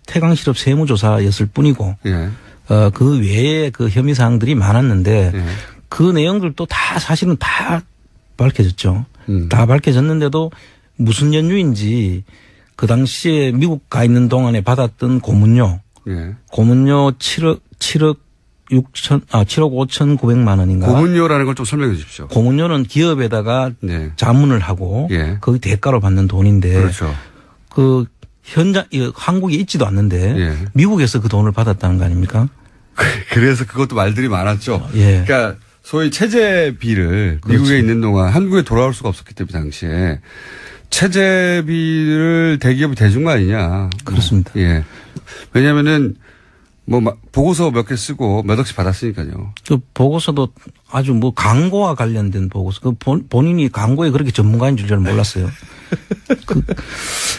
태강실업 세무조사였을 뿐이고, 예. 그 외에 그 혐의 사항들이 많았는데, 예. 그 내용들도 다 사실은 다 밝혀졌죠. 다 밝혀졌는데도 무슨 연유인지 그 당시에 미국 가 있는 동안에 받았던 고문료, 예. 고문료 7억 5,900만 원인가. 고문료라는 걸 좀 설명해 주십시오. 고문료는 기업에다가 네. 자문을 하고 예. 거기 대가로 받는 돈인데 그렇죠. 그 한국에 있지도 않는데 예. 미국에서 그 돈을 받았다는 거 아닙니까? 그래서 그것도 말들이 많았죠. 예. 그러니까 소위 체재비를 그렇죠. 미국에 있는 동안 한국에 돌아올 수가 없었기 때문에 당시에 체재비를 대기업이 대준 거 아니냐. 그렇습니다. 예. 왜냐면은 보고서 몇 개 쓰고 몇 억씩 받았으니까요. 그 보고서도 아주 광고와 관련된 보고서. 본인이 광고에 그렇게 전문가인 줄 몰랐어요.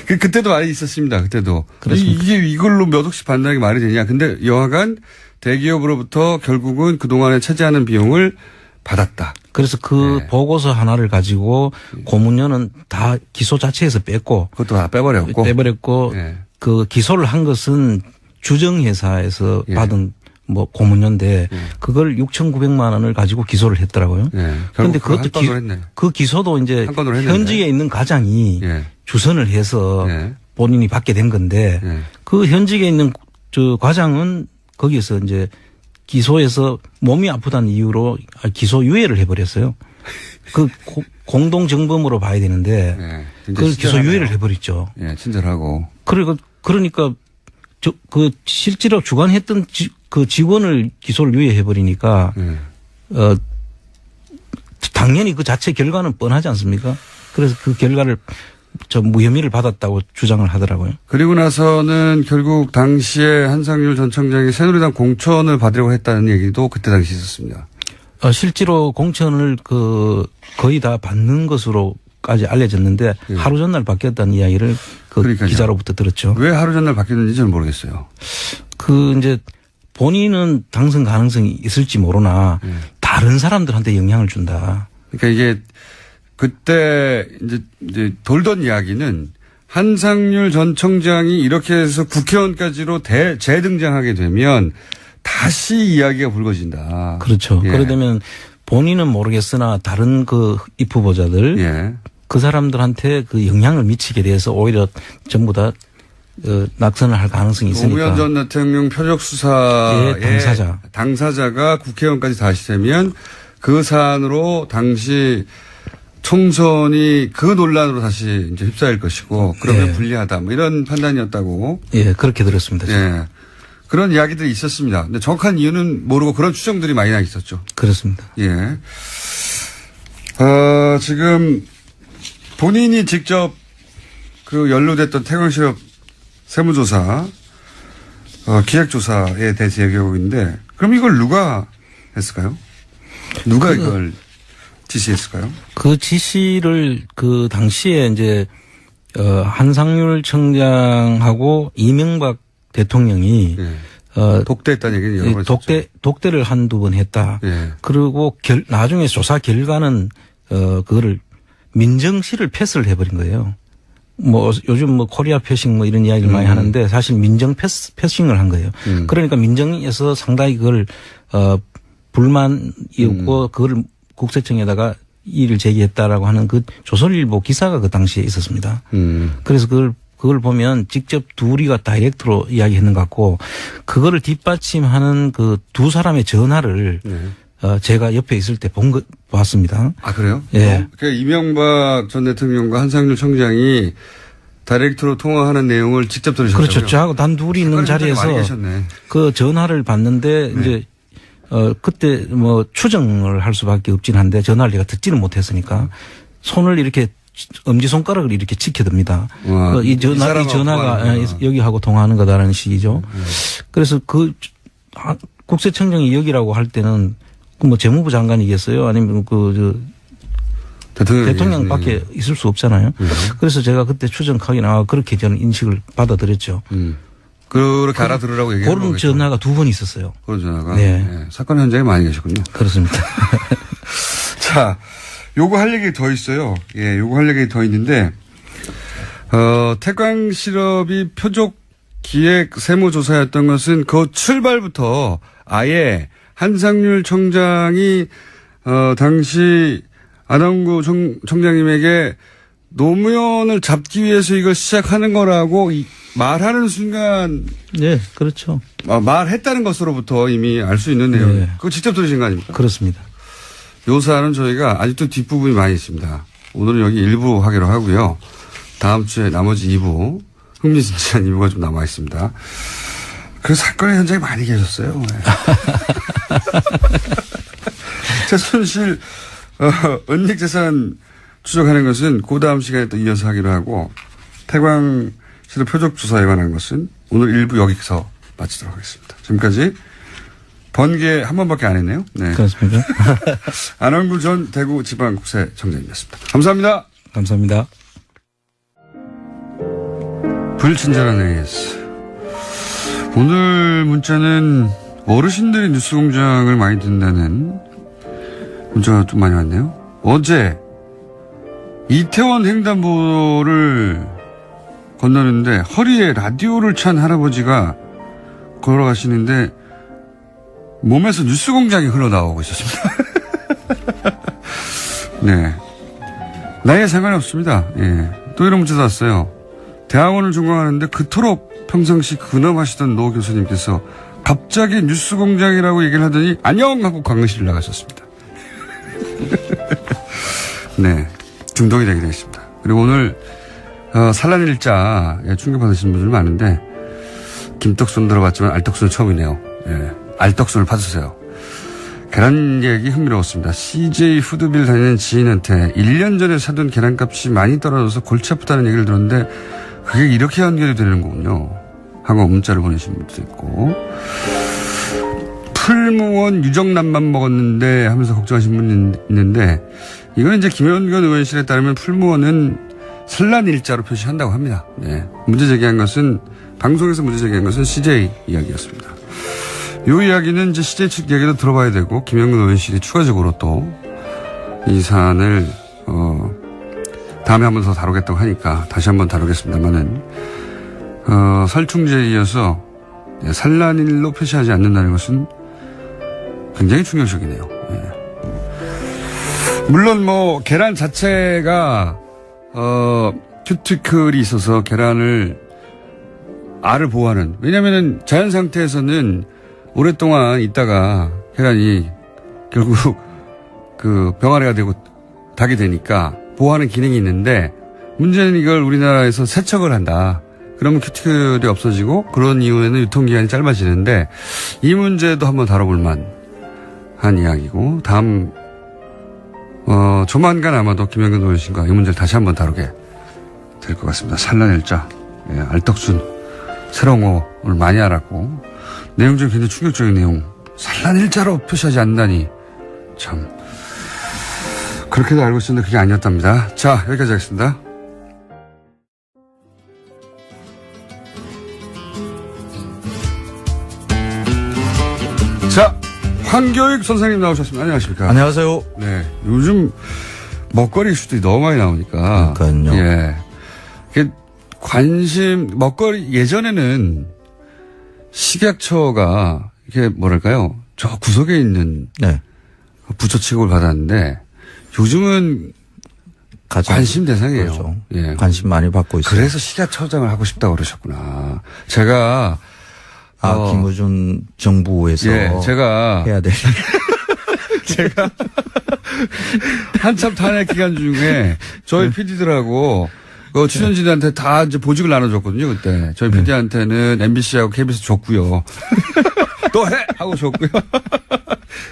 그때도 말이 있었습니다. 그때도. 그렇습니까? 이걸로 몇 억씩 받는다는 게 말이 되냐. 근데 여하간 대기업으로부터 결국은 그동안에 차지하는 비용을 받았다. 그래서 그 네. 보고서 하나를 가지고 고문료는 다 기소 자체에서 뺐고. 그것도 다 빼버렸고. 네. 그 기소를 한 것은 주정회사에서 예. 받은 고문료인데 그걸 6,900만 원을 가지고 기소를 했더라고요. 그런데 그것도 그 기소도 이제 현직에 있는 과장이 주선을 해서 본인이 받게 된 건데 그 현직에 있는 저 과장은 거기에서 이제 기소해서 몸이 아프다는 이유로 기소 유예를 해버렸어요. 그 공동정범으로 봐야 되는데 그걸 기소 유예를 해버렸죠. 예, 친절하고. 그러니까 그 실제로 주관했던 그 직원을 기소를 유예해버리니까 당연히 그 자체 결과는 뻔하지 않습니까? 그래서 그 결과를 무혐의를 받았다고 주장을 하더라고요. 그리고 나서는 결국 당시에 한상률 전 청장이 새누리당 공천을 받으려고 했다는 얘기도 그때 당시 있었습니다. 실제로 공천을 거의 다 받는 것으로까지 알려졌는데 하루 전날 바뀌었다는 이야기를 기자로부터 들었죠. 왜 하루 전날 바뀌었는지 잘 모르겠어요. 이제 본인은 당선 가능성이 있을지 모르나 다른 사람들한테 영향을 준다. 그러니까 이게 그때 이제 돌던 이야기는 한상률 전 청장이 이렇게 해서 국회의원까지로 재등장하게 되면 다시 이야기가 불거진다. 그렇죠. 예. 그러게 되면 본인은 모르겠으나 다른 입 후보자들 예. 그 사람들한테 그 영향을 미치게 돼서 오히려 전부 다 낙선을 할 가능성이 있으니까. 노무현 전 대통령 표적 수사의 당사자가 국회의원까지 다시 되면 그 사안으로 당시 총선이 그 논란으로 다시 이제 휩싸일 것이고 그러면 불리하다 이런 판단이었다고. 예, 그렇게 들었습니다. 예. 그런 이야기들이 있었습니다. 근데 정확한 이유는 모르고 그런 추정들이 많이 나 있었죠. 그렇습니다. 예. 지금 본인이 직접 연루됐던 태광실업 세무조사, 기획조사에 대해서 얘기하고 있는데 그럼 이걸 누가 했을까요? 누가 이걸 지시했을까요? 그 지시를 당시에 이제 한상률 청장하고 이명박 대통령이 독대했다는 얘기는 여러 번 독대를 한두 번 했다. 예. 그리고 나중에 조사 결과는 그거를 민정실을 패스를 해버린 거예요. 요즘 코리아 패싱 이런 이야기를 많이 하는데 사실 민정 패싱을 한 거예요. 그러니까 민정에서 상당히 그걸 불만이었고 그걸 국세청에다가 이의를 제기했다라고 하는 그 조선일보 기사가 그 당시에 있었습니다. 그래서 그걸 보면 직접 둘이가 다이렉트로 이야기했는 것 같고 그거를 뒷받침하는 그 두 사람의 전화를 제가 옆에 있을 때 봤습니다. 아, 그래요? 예. 그러니까 이명박 전 대통령과 한상률 청장이 다이렉트로 통화하는 내용을 직접 들으셨다고요? 그렇죠. 저하고 단둘이 있는 자리에서 그 전화를 받는데 이제 그때 추정을 할 수밖에 없긴 한데 전화를 내가 듣지는 못했으니까 손을 이렇게 엄지손가락을 이렇게 지켜듭니다. 이 전화가 여기 하고 통화하는 거다라는 식이죠. 그래서 국세청장이 여기라고 할 때는 재무부 장관이겠어요? 아니면 대통령밖에 있을 수 없잖아요. 그래서 제가 그때 추정하기는 그렇게 저는 인식을 받아들였죠. 그렇게 알아들으라고 얘기한 거겠죠. 그런 전화가 두 번 있었어요. 그런 전화가? 네. 네. 사건 현장에 많이 계시군요. 그렇습니다. 자, 요거 할 얘기 더 있어요. 예, 요거 할 얘기 더 있는데, 태광실업이 표적 기획 세무조사였던 것은 그 출발부터 아예 한상률 청장이, 당시 안원구 청장님에게 노무현을 잡기 위해서 이걸 시작하는 거라고 말하는 순간. 네, 그렇죠. 말했다는 것으로부터 이미 알 수 있는 내용. 네. 그거 직접 들으신 거 아닙니까? 그렇습니다. 요 사안은 저희가 아직도 뒷부분이 많이 있습니다. 오늘은 여기 1부 하기로 하고요. 다음 주에 나머지 2부 흥미진진한 이유가 좀 남아 있습니다. 그 사건의 현장에 많이 계셨어요. 네. 최순실 은닉재산 추적하는 것은 그 다음 시간에 또 이어서 하기로 하고 태광실의 표적조사에 관한 것은 오늘 일부 여기서 마치도록 하겠습니다. 지금까지 번개 한 번밖에 안 했네요. 네. 그렇습니까? 안원구 전 대구지방국세청장이었습니다. 감사합니다. 감사합니다. 불친절한 AS. 오늘 문자는 어르신들이 뉴스공장을 많이 듣는다는 문자가 좀 많이 왔네요. 어제 이태원 횡단보도를 건너는데 허리에 라디오를 찬 할아버지가 걸어가시는데 몸에서 뉴스공장이 흘러나오고 있었습니다. 네. 나이에 상관이 없습니다. 예. 또 이런 문자도 왔어요. 대학원을 전공하는데 그토록 평상시 근엄하시던 노 교수님께서 갑자기 뉴스공장이라고 얘기를 하더니 안녕 하고 강의실을 나가셨습니다. 네. 중독이 되게 되겠습니다. 그리고 오늘 산란일자에 충격받으신 분들 많은데 김떡순 들어봤지만 알떡순은 처음이네요. 예. 알떡순을 파주세요. 계란 얘기 흥미로웠습니다. CJ 푸드빌 다니는 지인한테 1년 전에 사둔 계란값이 많이 떨어져서 골치 아프다는 얘기를 들었는데 그게 이렇게 연결이 되는 거군요. 하고 문자를 보내신 분도 있고 풀무원 유정란만 먹었는데 하면서 걱정하신 분이 있는데 이거는 이제 김현건 의원실에 따르면 풀무원은 산란일자로 표시한다고 합니다. 네. 문제 제기한 것은 방송에서 문제 제기한 것은 CJ 이야기였습니다. 이 이야기는 이제 CJ 측 이야기도 들어봐야 되고 김현근 의원실이 추가적으로 또 이 사안을 다음에 한 번 더 다루겠다고 하니까 다시 한 번 다루겠습니다만은 설충제에 이어서 산란일로 표시하지 않는다는 것은 굉장히 충격적이네요. 예. 물론 뭐 계란 자체가 큐티클이 있어서 계란을 알을 보호하는 왜냐면은 자연 상태에서는 오랫동안 있다가 계란이 결국 그 병아리가 되고 닭이 되니까 보호하는 기능이 있는데 문제는 이걸 우리나라에서 세척을 한다. 그러면 큐티클이 없어지고 그런 이후에는 유통기한이 짧아지는데 이 문제도 한번 다뤄볼 만한 이야기고 다음 조만간 아마도 김현근 의원실과 이 문제를 다시 한번 다루게 될 것 같습니다. 산란일자, 예, 알떡순, 새로운 거 오늘 많이 알았고 내용 중에 굉장히 충격적인 내용. 산란일자로 표시하지 않는다니. 참. 그렇게도 알고 있었는데 그게 아니었답니다. 자, 여기까지 하겠습니다. 자, 황교익 선생님 나오셨습니다. 안녕하십니까. 안녕하세요. 네. 요즘 먹거리 이슈들이 너무 많이 나오니까. 그러니까요. 예. 먹거리, 예전에는 식약처가 이게 뭐랄까요? 저 구석에 있는 네. 부처 취급을 받았는데 요즘은 관심 대상이에요. 그렇죠. 예. 관심 많이 받고 있어요. 그래서 식약처장을 하고 싶다고 그러셨구나. 제가 김우준 정부에서 제가 해야 될 제가 한참 탄핵 기간 중에 저희 PD들하고 그 출연진한테 다 이제 보직을 나눠줬거든요, 그때. 저희 PD한테는 MBC하고 KBS 줬고요. 또 해! 하고 줬고요.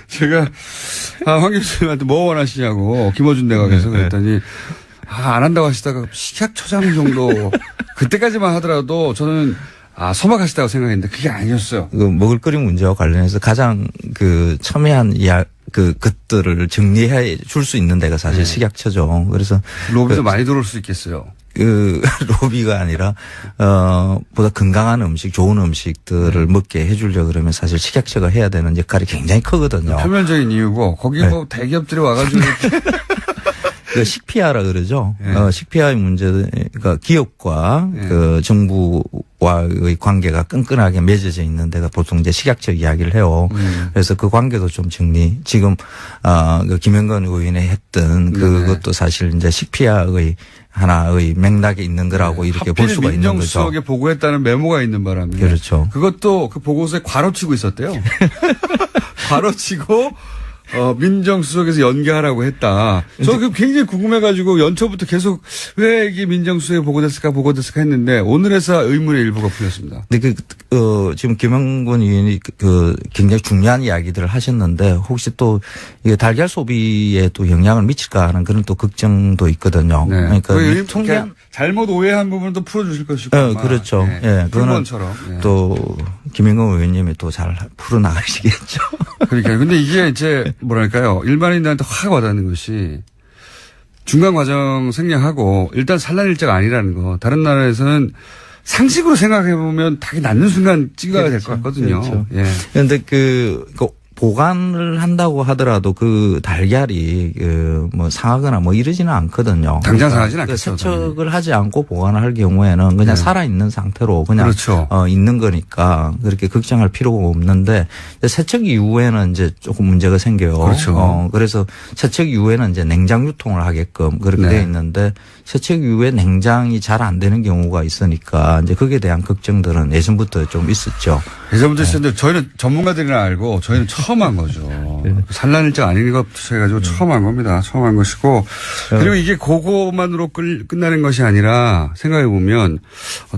제가, 황 교수님한테 뭐 원하시냐고, 김어준 내각에서 그랬더니, 안 한다고 하시다가 식약처장 정도, 그때까지만 하더라도 저는, 소막하시다고 생각했는데 그게 아니었어요. 그 먹을거리 문제와 관련해서 가장 그 첨예한 것들을 정리해 줄 수 있는 데가 사실 식약처죠. 그래서. 로비도 많이 들어올 수 있겠어요. 로비가 아니라, 보다 건강한 음식, 좋은 음식들을 먹게 해주려고 그러면 사실 식약처가 해야 되는 역할이 굉장히 크거든요. 표면적인 이유고, 거기 뭐 대기업들이 와가지고. 그 식피아라 그러죠. 식피아의 문제가 기업과 그 정부와의 관계가 끈끈하게 맺어져 있는 데가 보통 이제 식약처 이야기를 해요. 그래서 그 관계도 좀 지금, 그 김현건 의원이 했던 그것도 사실 이제 식피아의 하나의 맥락에 있는 거라고 이렇게 볼 수가 있는 거죠. 민정수석에 보고했다는 메모가 있는 바람에. 그렇죠. 그것도 그 보고서에 괄호치고 있었대요. 괄호치고 민정수석에서 연계하라고 했다. 저 굉장히 궁금해가지고 연초부터 계속 왜 이게 민정수석에 보고됐을까 했는데 오늘에서 의문의 일부가 풀렸습니다. 근데 지금 김영곤 의원이 굉장히 중요한 이야기들을 하셨는데 혹시 또 이게 달걀 소비에 또 영향을 미칠까 하는 그런 또 걱정도 있거든요. 네. 그러니까 통계한 잘못 오해한 부분도 풀어주실 것이고. 그렇죠. 네. 예. 그거는 네. 또 김영곤 의원님이 또 잘 풀어나가시겠죠. 그러니까 근데 이게 이제 뭐랄까요. 일반인들한테 확 와닿는 것이 중간 과정 생략하고 일단 산란일자가 아니라는 거. 다른 나라에서는 상식으로 생각해 보면 닭이 낳는 순간 찍어야 될 것 같거든요. 그렇죠. 예. 그런데 보관을 한다고 하더라도 그 달걀이 뭐 상하거나 뭐 이러지는 않거든요. 당장 상하지는 않겠죠. 세척을 하지 않고 보관을 할 경우에는 그냥 살아있는 상태로 그냥 그렇죠. 있는 거니까 그렇게 걱정할 필요가 없는데 세척 이후에는 이제 조금 문제가 생겨요. 그렇죠. 그래서 세척 이후에는 이제 냉장 유통을 하게끔 그렇게 되어 있는데 세척 이후에 냉장이 잘 안 되는 경우가 있으니까 이제 거기에 대한 걱정들은 예전부터 좀 있었죠. 예전부터 있었는데 저희는 전문가들이나 알고 저희는 처음 한 거죠. 산란일자 아닌 것부터 해가지고 처음 한 겁니다. 처음 한 것이고 그리고 이게 그거만으로 끝나는 것이 아니라 생각해 보면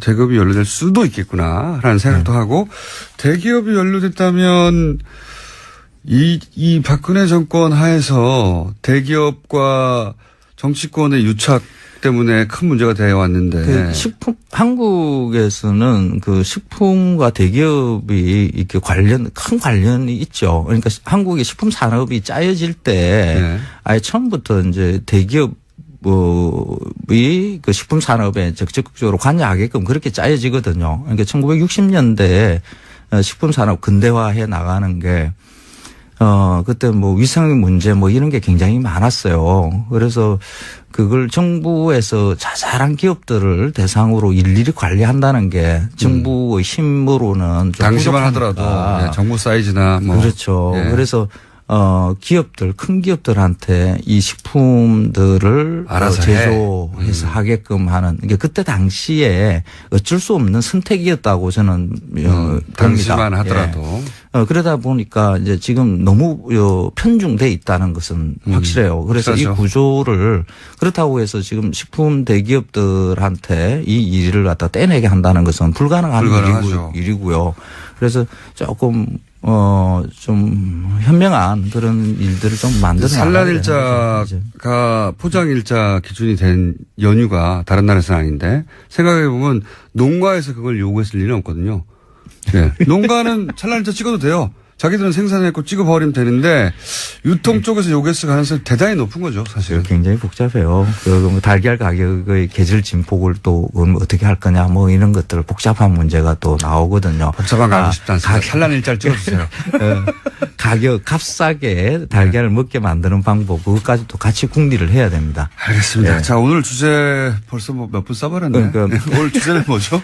대기업이 연루될 수도 있겠구나라는 생각도 하고 대기업이 연루됐다면 이 박근혜 정권 하에서 대기업과 정치권의 유착 때문에 큰 문제가 되어 왔는데. 한국에서는 식품과 대기업이 이렇게 큰 관련이 있죠. 그러니까 한국의 식품 산업이 짜여질 때 아예 처음부터 이제 대기업이 식품 산업에 적극적으로 관여하게끔 그렇게 짜여지거든요. 그러니까 1960년대에 식품 산업 근대화해 나가는 게 그때 뭐 위생 문제 뭐 이런 게 굉장히 많았어요. 그래서 그걸 정부에서 자잘한 기업들을 대상으로 일일이 관리한다는 게 정부의 힘으로는 좀 당시만 하더라도 정부 사이즈나 뭐 그렇죠. 그래서 기업들 큰 기업들한테 이 식품들을 알아서 제조해서 하게끔 하는 이게 그때 당시에 어쩔 수 없는 선택이었다고 저는 당시만 하더라도 그러다 보니까 이제 지금 너무 편중돼 있다는 것은 확실해요. 그래서 그렇죠. 이 구조를 그렇다고 해서 지금 식품 대기업들한테 이 일을 갖다 떼내게 한다는 것은 불가능한 일이고요. 그래서 조금 좀 현명한 그런 일들을 좀 만들어 산란일자가 포장일자 기준이 된 연유가 다른 나라에서는 아닌데 생각해 보면 농가에서 그걸 요구했을 일은 없거든요. 네. 농가는 산란일자 찍어도 돼요. 자기들은 생산했고 찍어버리면 되는데 유통 쪽에서 요구했을 가능성이 대단히 높은 거죠, 사실. 굉장히 복잡해요. 그 달걀 가격의 계절 진폭을 또 어떻게 할 거냐 뭐 이런 것들 복잡한 문제가 또 나오거든요. 복잡한 거 알고 싶지 않습니다. 산란일자를 찍어주세요. 값싸게 달걀을 먹게 만드는 방법 그것까지도 같이 궁리를 해야 됩니다. 알겠습니다. 자, 오늘 주제 벌써 뭐 몇 분 써버렸네. 오늘 주제는 뭐죠?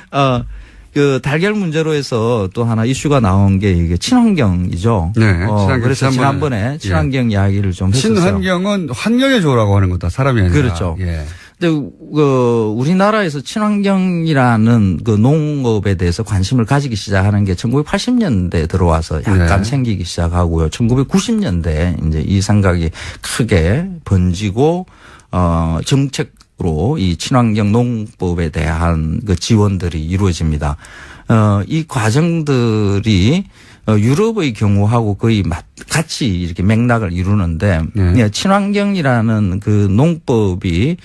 달걀 문제로 해서 또 하나 이슈가 나온 게 이게 친환경이죠. 네. 친환경. 그래서 지난번에 친환경 이야기를 좀 했었어요. 친환경은 환경에 좋으라고 하는 거다. 사람이 아니라. 그렇죠. 근데 우리나라에서 친환경이라는 농업에 대해서 관심을 가지기 시작하는 게 1980년대 들어와서 약간 생기기 시작하고요. 1990년대 이제 이 생각이 크게 번지고 정책으로 이 친환경 농법에 대한 지원들이 이루어집니다. 이 과정들이 유럽의 경우하고 거의 같이 이렇게 맥락을 이루는데 친환경이라는 농법이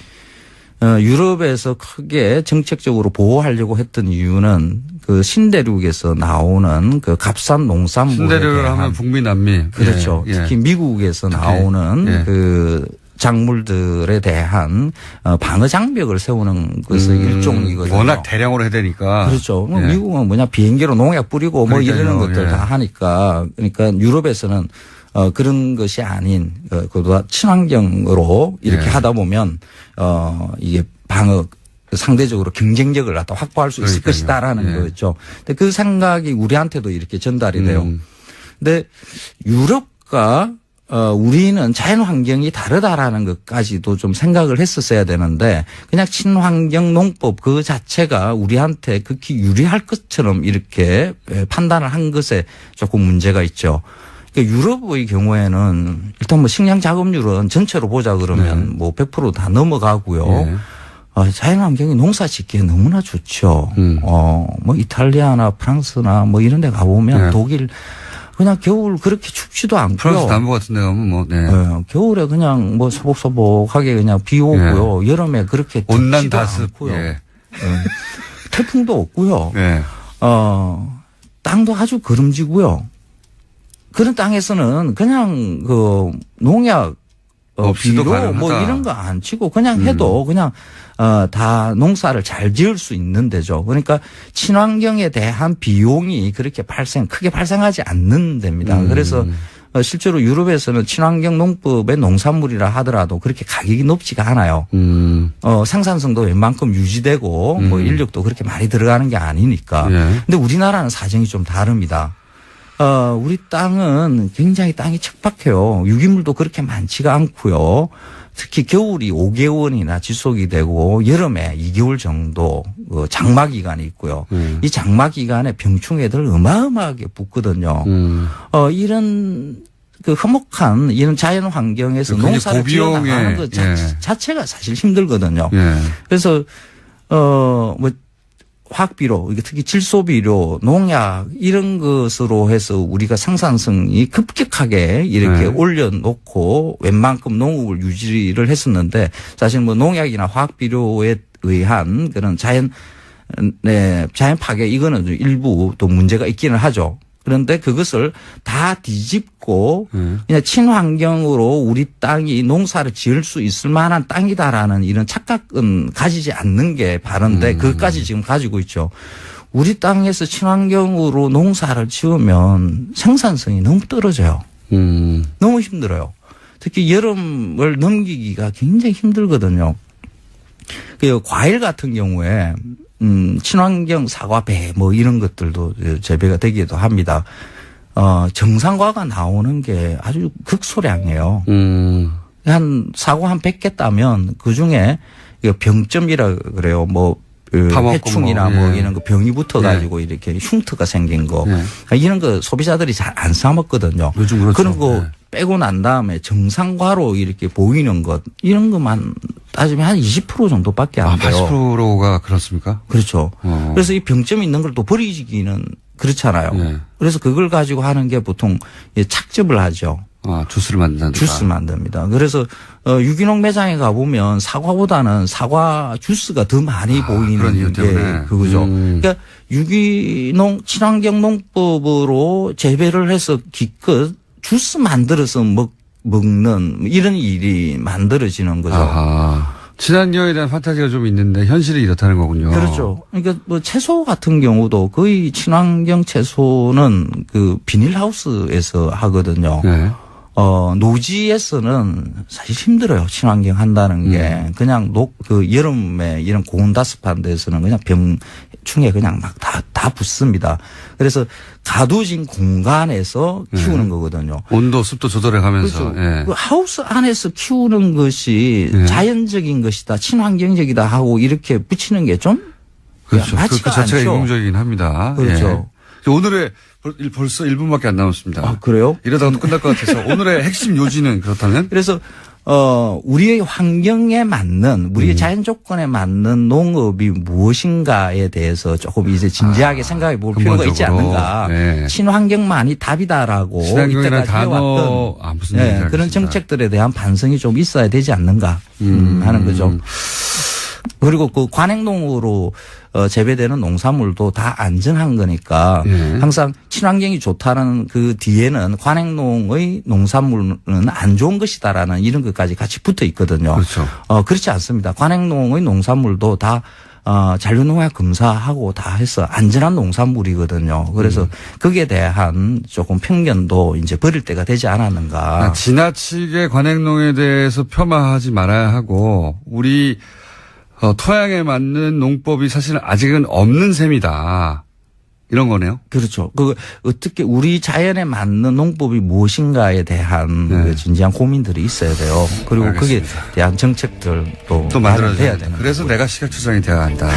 유럽에서 크게 정책적으로 보호하려고 했던 이유는 신대륙에서 나오는 값싼 농산물에 신대륙을 대한 하면 북미, 남미. 그렇죠. 특히 미국에서 나오는 작물들에 대한 방어 장벽을 세우는 것의 일종이거든요. 워낙 대량으로 해야 되니까. 그렇죠. 미국은 비행기로 농약 뿌리고 뭐 이러는 것들 다 하니까 그러니까 유럽에서는 그런 것이 아닌 친환경으로 이렇게 하다 보면 이게 방어 상대적으로 경쟁력을 갖다 확보할 수 있을 것이다라는 거죠. 근데 그 생각이 우리한테도 이렇게 전달이 돼요. 근데 유럽과 우리는 자연 환경이 다르다라는 것까지도 좀 생각을 했었어야 되는데 그냥 친환경 농법 그 자체가 우리한테 극히 유리할 것처럼 이렇게 판단을 한 것에 조금 문제가 있죠. 그러니까 유럽의 경우에는 일단 뭐 식량 작업률은 전체로 보자 그러면 뭐 100% 다 넘어가고요. 자연환경이 농사 짓기에 너무나 좋죠. 뭐 이탈리아나 프랑스나 뭐 이런 데 가보면 독일 그냥 겨울 그렇게 춥지도 않고요. 프랑스 남부 같은 데 가면 뭐, 겨울에 그냥 뭐 소복소복하게 그냥 비 오고요. 여름에 그렇게 온난 덥지도 다습. 않고요. 태풍도 없고요. 땅도 아주 거름지고요. 그런 땅에서는 그냥 그 농약 없이도 비료 뭐 이런 거 안 치고 그냥 해도 그냥 다 농사를 잘 지을 수 있는 데죠. 그러니까 친환경에 대한 비용이 그렇게 크게 발생하지 않는 데입니다. 그래서 실제로 유럽에서는 친환경 농법의 농산물이라 하더라도 그렇게 가격이 높지가 않아요. 생산성도 웬만큼 유지되고 뭐 인력도 그렇게 많이 들어가는 게 아니니까. 근데 우리나라는 사정이 좀 다릅니다. 우리 땅은 굉장히 땅이 척박해요. 유기물도 그렇게 많지가 않고요. 특히 겨울이 5개월이나 지속이 되고 여름에 2개월 정도 장마 기간이 있고요. 이 장마 기간에 병충 애들 어마어마하게 붙거든요. 이런 그 화목한 이런 자연 환경에서 농사를 지어나가는 것 자체가 사실 힘들거든요. 그래서 뭐 화학비료, 특히 질소비료, 농약 이런 것으로 해서 우리가 생산성이 급격하게 이렇게 올려놓고 웬만큼 농업을 유지를 했었는데 사실 뭐 농약이나 화학비료에 의한 그런 자연 파괴 이거는 일부 또 문제가 있기는 하죠. 그런데 그것을 다 뒤집고 그냥 친환경으로 우리 땅이 농사를 지을 수 있을 만한 땅이다라는 이런 착각은 가지지 않는 게 바른데 그것까지 지금 가지고 있죠. 우리 땅에서 친환경으로 농사를 지으면 생산성이 너무 떨어져요. 너무 힘들어요. 특히 여름을 넘기기가 굉장히 힘들거든요. 그 과일 같은 경우에 친환경 사과, 배, 뭐 이런 것들도 재배가 되기도 합니다. 정상과가 나오는 게 아주 극소량이에요. 한 사과 한 100개 따면 그 중에 병점이라 그래요. 뭐, 해충이나 뭐 이런 거 병이 붙어가지고 이렇게 흉터가 생긴 거. 이런 거 소비자들이 잘 안 사 먹거든요. 요즘 그렇죠. 그런 거 빼고 난 다음에 정상과로 이렇게 보이는 것 이런 것만 따지면 한 20% 정도밖에 안 돼요. 80%가 그렇습니까? 그렇죠. 그래서 이 병점이 있는 걸 또 버리기는 그렇잖아요. 그래서 그걸 가지고 하는 게 보통 착즙을 하죠. 주스를 만든다. 주스 만듭니다. 그래서 유기농 매장에 가보면 사과보다는 사과 주스가 더 많이 보이는 게 그거죠. 그러니까 유기농 친환경 농법으로 재배를 해서 기껏 주스 만들어서 먹는 이런 일이 만들어지는 거죠. 친환경에 대한 판타지가 좀 있는데 현실이 이렇다는 거군요. 그렇죠. 그러니까 뭐 채소 같은 경우도 거의 친환경 채소는 그 비닐하우스에서 하거든요. 노지에서는 사실 힘들어요. 친환경 한다는 게. 그냥 그 여름에 이런 고온다습한 데서는 그냥 병충해 그냥 막 다 붙습니다. 그래서 가둬진 공간에서 키우는 거거든요. 온도, 습도 조절해 가면서. 그렇죠. 그 하우스 안에서 키우는 것이 자연적인 것이다, 친환경적이다 하고 이렇게 붙이는 게 좀 그렇죠. 맞지가 그 자체가 않죠. 이공적이긴 합니다. 그렇죠. 오늘의 벌써 1분밖에 안 남았습니다. 그래요? 이러다가 또 끝날 것 같아서 오늘의 핵심 요지는 그렇다면? 그래서 우리의 환경에 맞는 우리의 자연 조건에 맞는 농업이 무엇인가에 대해서 조금 이제 진지하게 생각해 볼 필요가 있지 않는가. 친환경만이 답이다라고 친환경이라는 단어 무슨 그런 정책들에 대한 반성이 좀 있어야 되지 않는가 하는 거죠. 그리고 그 관행농으로 재배되는 농산물도 다 안전한 거니까 항상 친환경이 좋다는 그 뒤에는 관행농의 농산물은 안 좋은 것이다라는 이런 것까지 같이 붙어 있거든요. 그렇죠. 그렇지 않습니다. 관행농의 농산물도 다 잔류농약 검사하고 다 해서 안전한 농산물이거든요. 그래서 거기에 대한 조금 편견도 이제 버릴 때가 되지 않았는가. 지나치게 관행농에 대해서 폄하하지 말아야 하고 우리 토양에 맞는 농법이 사실은 아직은 없는 셈이다. 이런 거네요. 그렇죠. 어떻게 우리 자연에 맞는 농법이 무엇인가에 대한 그 진지한 고민들이 있어야 돼요. 그리고 알겠습니다. 거기에 대한 정책들도 또 만들어야 되는 그래서 내가 시각처장이 되어야 한다.